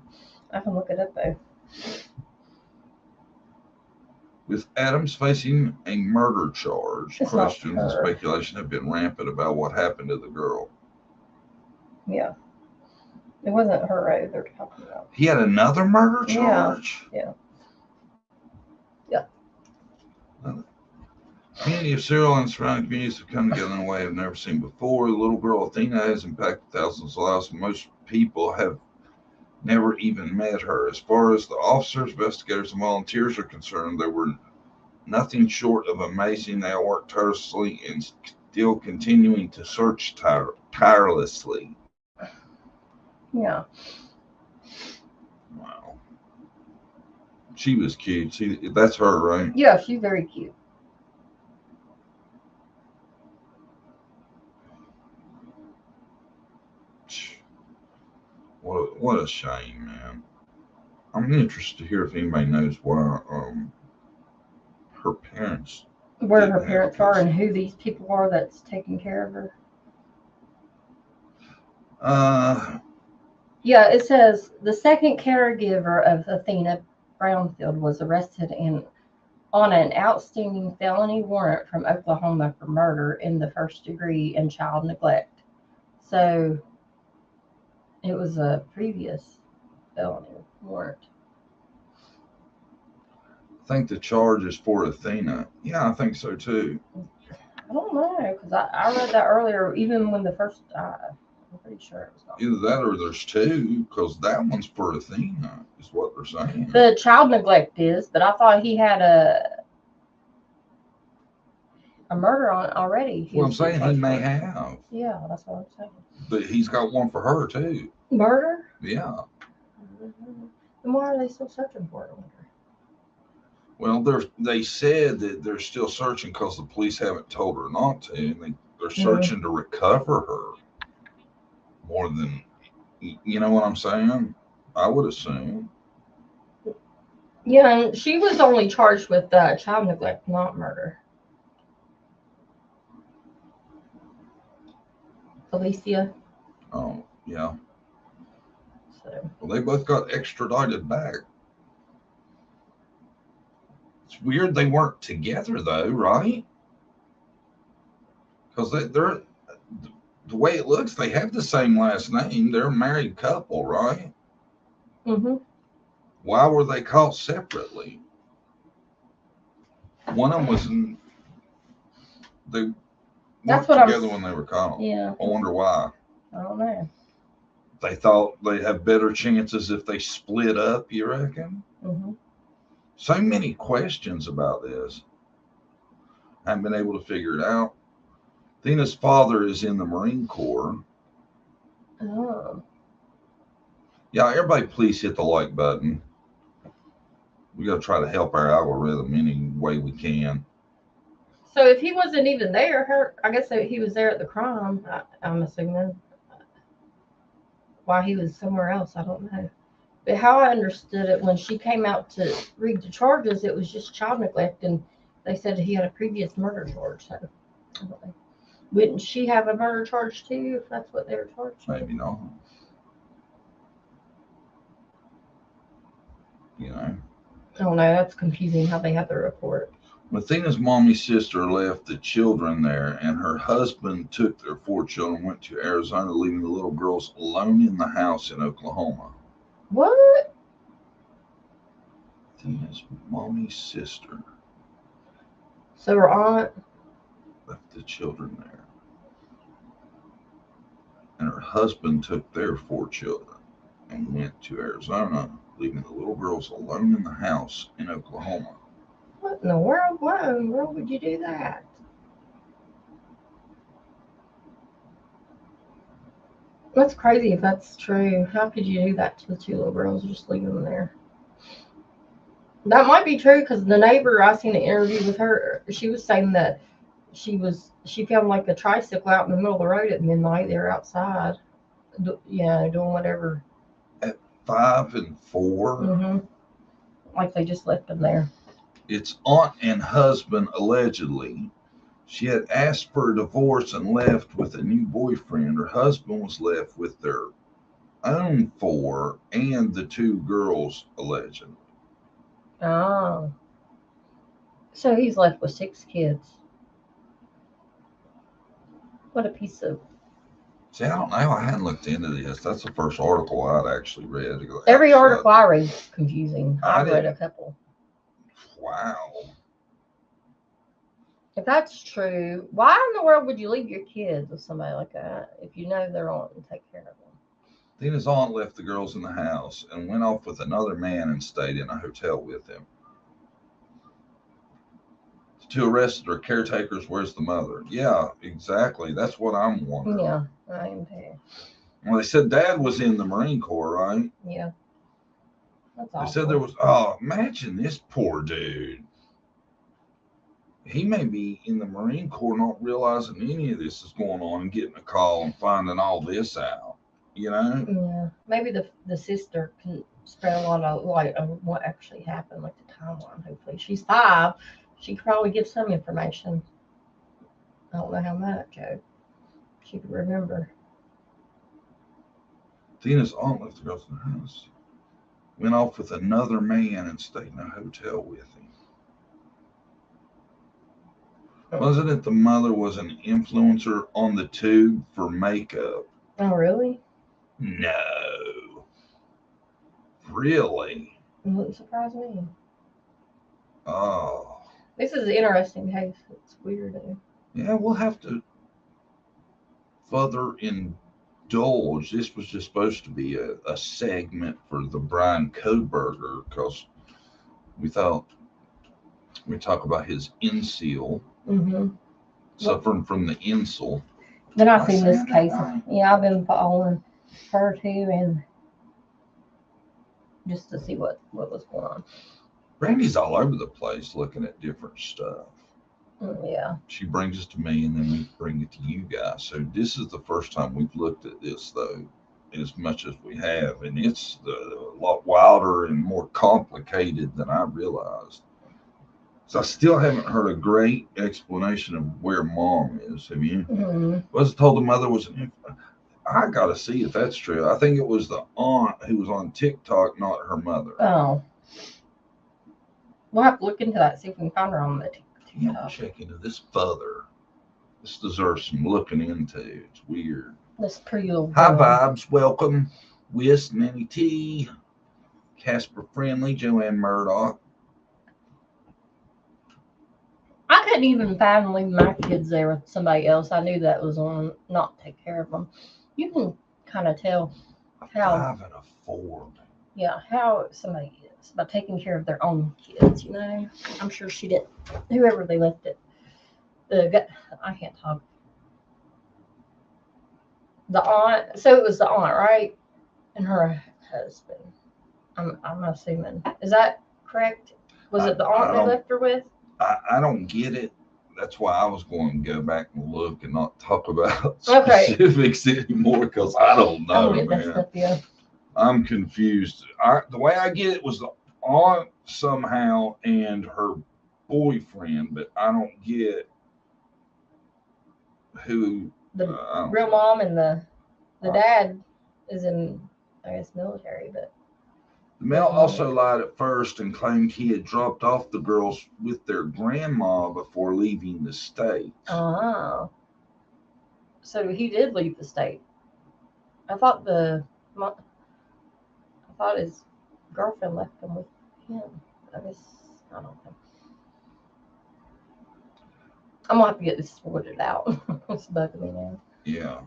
Speaker 2: I can look it up though.
Speaker 1: With Adams facing a murder charge, questions and speculation have been rampant about what happened to the girl.
Speaker 2: Yeah. It wasn't her they're talking about.
Speaker 1: He had another murder charge?
Speaker 2: Yeah.
Speaker 1: Community of Cyril and surrounding communities have come together in a way I've never seen before. The little girl Athena has impacted thousands of lives, and most people have never even met her. As far as the officers, investigators, and volunteers are concerned, they were nothing short of amazing. They worked tirelessly and still continuing to search tirelessly.
Speaker 2: Yeah.
Speaker 1: Wow. She was cute. That's her, right?
Speaker 2: Yeah, she's very cute.
Speaker 1: What a shame, man. I'm interested to hear if anybody knows why her parents.
Speaker 2: Where her parents are and who these people are that's taking care of her. Yeah, it says the second caregiver of Athena Brownfield was arrested on an outstanding felony warrant from Oklahoma for murder in the first degree and child neglect. So it was a previous felony warrant.
Speaker 1: I think the charge is for Athena. Yeah, I think so too.
Speaker 2: I don't know, because I read that earlier, even when the first died. I'm pretty sure it was not.
Speaker 1: Either that or there's two, because that one's for Athena, is what they're saying.
Speaker 2: The child neglect is, but I thought he had a murder on it already.
Speaker 1: Well, I'm saying he may have.
Speaker 2: Yeah, that's what I'm saying.
Speaker 1: But he's got one for her too.
Speaker 2: Murder?
Speaker 1: Yeah.
Speaker 2: Then why are they still searching for it?
Speaker 1: Well, they said that they're still searching because the police haven't told her not to, and they're searching to recover her more than, you know what I'm saying? I would assume.
Speaker 2: Yeah, and she was only charged with child neglect, not murder. Alicia.
Speaker 1: Oh, yeah.
Speaker 2: So.
Speaker 1: Well, they both got extradited back. It's weird they weren't together, though, right? Because they're the way it looks, they have the same last name. They're a married couple, right?
Speaker 2: Mm-hmm.
Speaker 1: Why were they caught separately? One of them was in. They weren't together when they were caught.
Speaker 2: Yeah.
Speaker 1: I wonder why.
Speaker 2: I don't know.
Speaker 1: They thought they'd have better chances if they split up, you reckon?
Speaker 2: Mm-hmm.
Speaker 1: So many questions about this. Haven't been able to figure it out. Tina's father is in the Marine Corps.
Speaker 2: Oh.
Speaker 1: Yeah, everybody please hit the like button. We got to try to help our algorithm any way we can.
Speaker 2: So if he wasn't even there, I guess he was there at the crime. I'm assuming. Why he was somewhere else, I don't know. But how I understood it, when she came out to read the charges, it was just child neglect, and they said he had a previous murder charge. So, I don't know. Wouldn't she have a murder charge too, if that's what they were charged with?
Speaker 1: Maybe not. You know.
Speaker 2: I don't know. That's confusing how they had the report.
Speaker 1: When Athena's mommy's sister left the children there, and her husband took their 4 children, went to Arizona, leaving the little girls alone in the house in Oklahoma.
Speaker 2: What?
Speaker 1: Athena's mommy's sister
Speaker 2: So her aunt.
Speaker 1: left the children there, and her husband took their 4 children and went to Arizona, leaving the little girls alone in the house in Oklahoma.
Speaker 2: What in the world? Why in the world would you do that? That's crazy if that's true. How could you do that to the 2 little girls? Just leave them there. That might be true because the neighbor, I seen an interview with her. She was saying that she found like a tricycle out in the middle of the road at midnight. They were outside, doing whatever.
Speaker 1: At 5 and 4,
Speaker 2: Mm-hmm. Like they just left them there.
Speaker 1: its aunt and husband allegedly. She had asked for a divorce and left with a new boyfriend. Her husband was left with their own 4 and the 2 girls allegedly.
Speaker 2: Oh. So he's left with 6 kids. What a piece of...
Speaker 1: See, I don't know. I hadn't looked into this. That's the first article I'd actually read.
Speaker 2: Every article I read is confusing. I've read a couple.
Speaker 1: Wow.
Speaker 2: If that's true, why in the world would you leave your kids with somebody like that if you know they're on and take care of them?
Speaker 1: Tina's aunt left the girls in the house and went off with another man and stayed in a hotel with him. The 2 arrested are caretakers. Where's the mother? Yeah, exactly. That's what I'm wondering.
Speaker 2: Yeah, I am too.
Speaker 1: Well, they said Dad was in the Marine Corps, right?
Speaker 2: Yeah. That's awful.
Speaker 1: They said there was... Oh, imagine this poor dude. He may be in the Marine Corps not realizing any of this is going on and getting a call and finding all this out, you know?
Speaker 2: Yeah. Maybe the sister can spread a lot of light on what actually happened, like the timeline, hopefully. She's 5. She could probably give some information. I don't know how much, Joe. She could remember.
Speaker 1: Tina's aunt left the girls in the house. Went off with another man and stayed in a hotel with him. Wasn't it the mother was an influencer on the tube for makeup?
Speaker 2: Oh, really?
Speaker 1: No. Really?
Speaker 2: It wouldn't surprise me.
Speaker 1: Oh.
Speaker 2: This is an interesting case. It's weird.
Speaker 1: Yeah, we'll have to further indulge. This was just supposed to be a segment for the Bryan Kohberger because we thought we'd talk about his Incel.
Speaker 2: Mm-hmm.
Speaker 1: Suffering from the Incel.
Speaker 2: Then I've seen this case. Yeah, I've been following her too, and just to see what was going on.
Speaker 1: Brandy's all over the place looking at different stuff.
Speaker 2: Yeah.
Speaker 1: She brings it to me, and then we bring it to you guys. So this is the first time we've looked at this, though, as much as we have, and it's a lot wilder and more complicated than I realized. So I still haven't heard a great explanation of where Mom is. Have you?
Speaker 2: Mm-hmm.
Speaker 1: Was told the mother was an infant. I got to see if that's true. I think it was the aunt who was on TikTok, not her mother.
Speaker 2: Oh. We'll have to look into that, see if we can find her on the TikTok.
Speaker 1: Yeah, check into this further. This deserves some looking into. It's weird.
Speaker 2: This pretty little
Speaker 1: Hi,
Speaker 2: girl.
Speaker 1: Vibes. Welcome. Whis, Nanny T, Casper Friendly, Joanne Murdoch.
Speaker 2: I couldn't even fathom leaving my kids there with somebody else. I knew that was on not take care of them. You can kind of tell how
Speaker 1: 5 and a 4.
Speaker 2: Yeah, how somebody is by taking care of their own kids, you know. I'm sure she didn't, whoever they left it I can't talk. The aunt. So it was the aunt, right? And her husband. I'm assuming. Is that correct? Was it the aunt
Speaker 1: I
Speaker 2: they
Speaker 1: don't
Speaker 2: left her with?
Speaker 1: I don't get it. That's why I was going to go back and look and not talk about
Speaker 2: Okay.
Speaker 1: specifics anymore because I don't
Speaker 2: I'm
Speaker 1: know,
Speaker 2: getting that
Speaker 1: man.
Speaker 2: stuff, yeah.
Speaker 1: I'm confused. The way I get it was the aunt somehow and her boyfriend, but I don't get who.
Speaker 2: The
Speaker 1: I don't
Speaker 2: real
Speaker 1: know.
Speaker 2: mom and the dad is in, I guess, military, but
Speaker 1: The male also lied at first and claimed he had dropped off the girls with their grandma before leaving the state.
Speaker 2: oh, so he did leave the state. I thought I thought his girlfriend left him with him. I guess I don't know. I'm gonna have to get this sorted out. It's bugging me now.
Speaker 1: Yeah.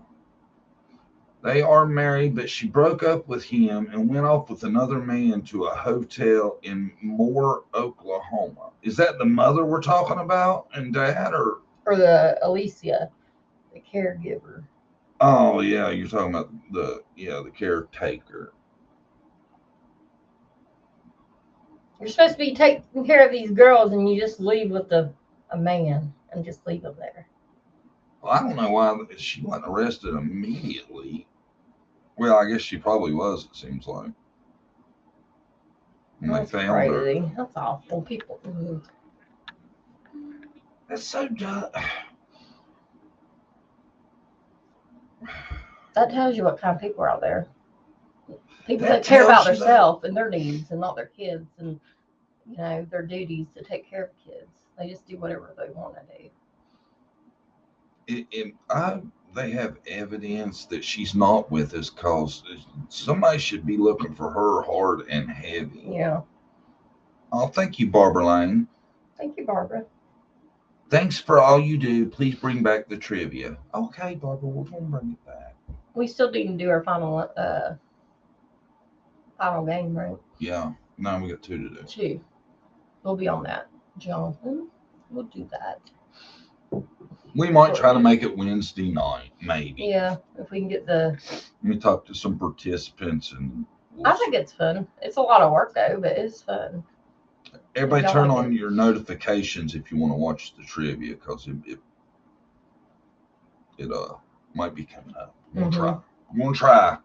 Speaker 1: They are married, but she broke up with him and went off with another man to a hotel in Moore, Oklahoma. Is that the mother we're talking about and dad, or
Speaker 2: the Alicia, the caregiver.
Speaker 1: oh yeah, you're talking about the caretaker.
Speaker 2: You're supposed to be taking care of these girls, and you just leave with a man and just leave them there.
Speaker 1: Well, I don't know why she wasn't arrested immediately. Well, I guess she probably was. It seems like when
Speaker 2: That's
Speaker 1: they found
Speaker 2: crazy.
Speaker 1: her.
Speaker 2: That's awful. People.
Speaker 1: That's so dumb.
Speaker 2: That tells you what kind of people are out there. People
Speaker 1: That
Speaker 2: that care about
Speaker 1: tells you that-
Speaker 2: themselves and their needs and not their kids and their duties to take care of kids. They just do whatever they want to do.
Speaker 1: They have evidence that she's not with us because somebody should be looking for her hard and heavy.
Speaker 2: Yeah.
Speaker 1: Oh, thank you, Barbara Lane.
Speaker 2: Thank you, Barbara.
Speaker 1: Thanks for all you do. Please bring back the trivia. Okay, Barbara, we're going to bring it back.
Speaker 2: We still didn't do our final game, right?
Speaker 1: Yeah. No, we got 2 to do.
Speaker 2: 2. We'll be on that, Jonathan. We'll do that.
Speaker 1: We might try to make it Wednesday night, maybe.
Speaker 2: Yeah, if we can get the.
Speaker 1: Let me talk to some participants and.
Speaker 2: I think it's fun. It's a lot of work though, but it's fun.
Speaker 1: Everybody turn on your notifications if you want to watch the trivia because it might be coming up. I'm gonna try.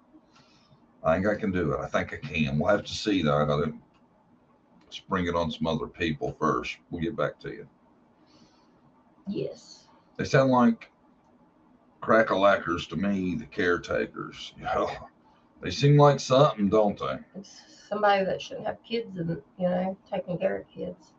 Speaker 1: I think I can do it. I think I can. We'll have to see though. I gotta spring it on some other people first. We'll get back to you.
Speaker 2: Yes.
Speaker 1: They sound like crack-a-lackers to me, the caretakers. Yeah. They seem like something, don't they?
Speaker 2: It's somebody that shouldn't have kids and, taking care of kids.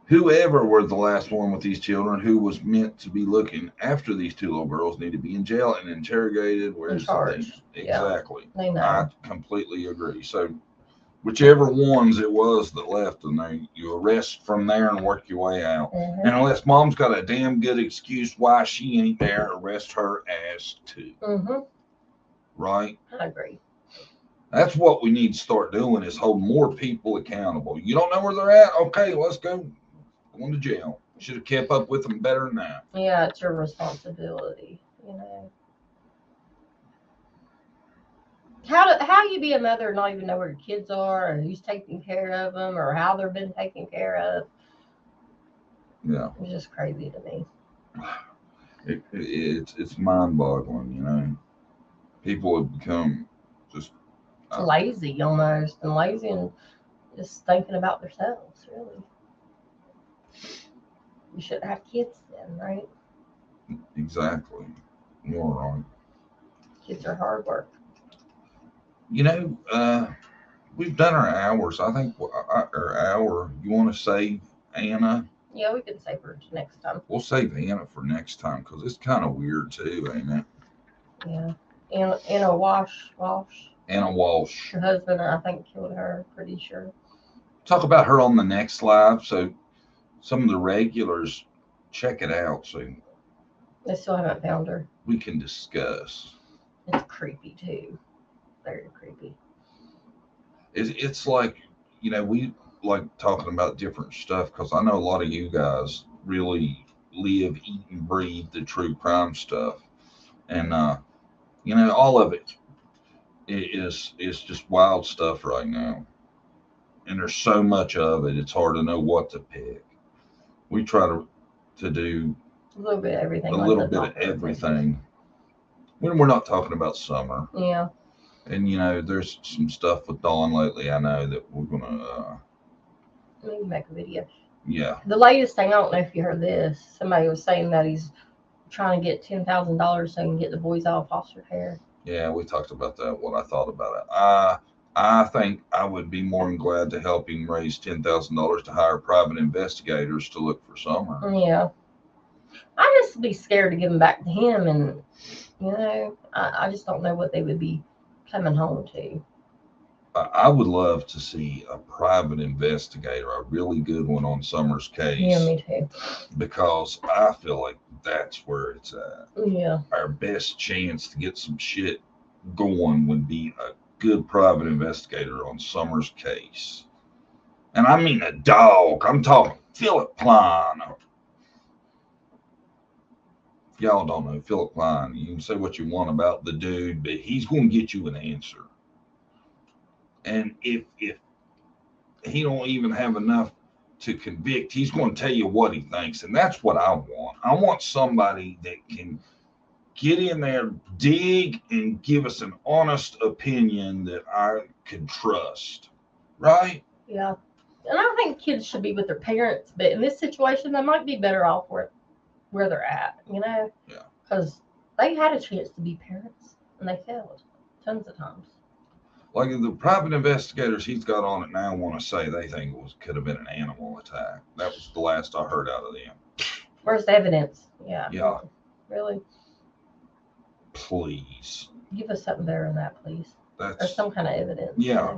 Speaker 1: Whoever were the last one with these children who was meant to be looking after these 2 little girls need to be in jail and interrogated. Where's the thing? Exactly.
Speaker 2: They know.
Speaker 1: I completely agree. So whichever ones it was that left, and you arrest from there and work your way out. And unless mom's got a damn good excuse why she ain't there, arrest her ass too. Right?
Speaker 2: I agree.
Speaker 1: That's what we need to start doing is hold more people accountable. You don't know where they're at? Okay, let's go. Going to jail. Should have kept up with them better than that.
Speaker 2: Yeah, it's your responsibility, How you be a mother and not even know where your kids are or who's taking care of them or how they've been taken care of?
Speaker 1: Yeah.
Speaker 2: It's just crazy to me.
Speaker 1: It's mind-boggling, People have become just
Speaker 2: lazy almost, and lazy and just thinking about themselves, really. You shouldn't have kids then, right?
Speaker 1: Exactly. You're right.
Speaker 2: Kids are hard work.
Speaker 1: We've done our hours. I think our hour. You want to save Anna?
Speaker 2: Yeah, we can save her next time.
Speaker 1: We'll save Anna for next time because it's kind of weird too, ain't it?
Speaker 2: Yeah. Anna Walsh.
Speaker 1: Anna Walsh.
Speaker 2: Her husband, I think, killed her, pretty sure.
Speaker 1: Talk about her on the next live. So some of the regulars, check it out. So
Speaker 2: They still haven't found her.
Speaker 1: We can discuss.
Speaker 2: It's creepy too. Very creepy.
Speaker 1: It's like, we like talking about different stuff because I know a lot of you guys really live, eat, and breathe the true crime stuff, and all of it is just wild stuff right now, and there's so much of it. It's hard to know what to pick. We try to do
Speaker 2: A little bit of everything.
Speaker 1: a
Speaker 2: like
Speaker 1: little
Speaker 2: the
Speaker 1: bit of
Speaker 2: popular places.
Speaker 1: everything. When we're not talking about summer,
Speaker 2: Yeah.
Speaker 1: and there's some stuff with Dawn lately. I know that we're gonna,
Speaker 2: Let me make a video.
Speaker 1: yeah,
Speaker 2: The latest thing, I don't know if you heard this. Somebody was saying that he's trying to get $10,000 so he can get the boys out of foster care.
Speaker 1: yeah. We talked about that. What I thought about it. I think I would be more than glad to help him raise $10,000 to hire private investigators to look for Summer.
Speaker 2: Yeah. I just be scared to give them back to him, and I just don't know what they would be coming home to.
Speaker 1: I would love to see a private investigator, a really good one on Summer's case.
Speaker 2: Yeah, me too.
Speaker 1: Because I feel like that's where it's at.
Speaker 2: Yeah.
Speaker 1: Our best chance to get some shit going would be a good private investigator on Summer's case. And I mean a dog. I'm talking Philip Klein. Y'all don't know Philip Klein. You can say what you want about the dude, but he's going to get you an answer. And if he don't even have enough to convict, he's going to tell you what he thinks. And that's what I want. I want somebody that can get in there, dig, and give us an honest opinion that I can trust. Right?
Speaker 2: Yeah. And I think kids should be with their parents, but in this situation, they might be better off where they're at,
Speaker 1: Yeah.
Speaker 2: Because they had a chance to be parents, and they failed tons of times.
Speaker 1: Like the private investigators he's got on it now want to say they think it could have been an animal attack. That was the last I heard out of them.
Speaker 2: Where's the evidence? Yeah.
Speaker 1: Yeah.
Speaker 2: Really?
Speaker 1: Please.
Speaker 2: Give us something better than that, please. Or some kind of evidence.
Speaker 1: Yeah.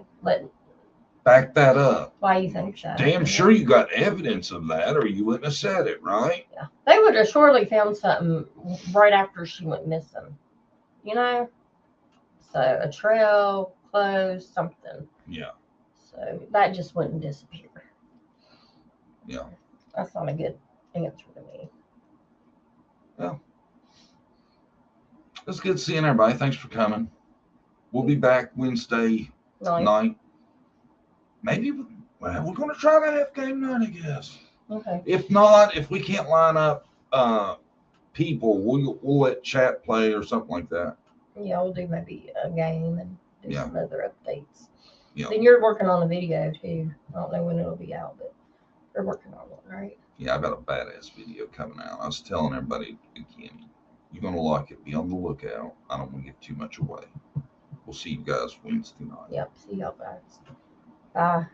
Speaker 2: Back
Speaker 1: that up.
Speaker 2: Why you think that?
Speaker 1: Damn sure you got evidence of that, or you wouldn't have said it, right?
Speaker 2: Yeah. They would have surely found something right after she went missing. So a trail, clothes, something.
Speaker 1: Yeah.
Speaker 2: So that just wouldn't disappear.
Speaker 1: Yeah.
Speaker 2: That's not a good answer to me.
Speaker 1: Yeah. It's good seeing everybody. Thanks for coming. We'll be back Wednesday night. Maybe we're going to try to have game night, I guess.
Speaker 2: Okay.
Speaker 1: If not, if we can't line up people, we'll let chat play or something like that.
Speaker 2: Yeah, we'll do maybe a game and do some other updates.
Speaker 1: Yeah.
Speaker 2: Then you're working on a video too. I don't know when it'll be out, but you're working on one, right?
Speaker 1: Yeah, I got a badass video coming out. I was telling everybody again, you're going to like it. Be on the lookout. I don't want to give too much away. We'll see you guys Wednesday night.
Speaker 2: Yep. See y'all guys. Bye.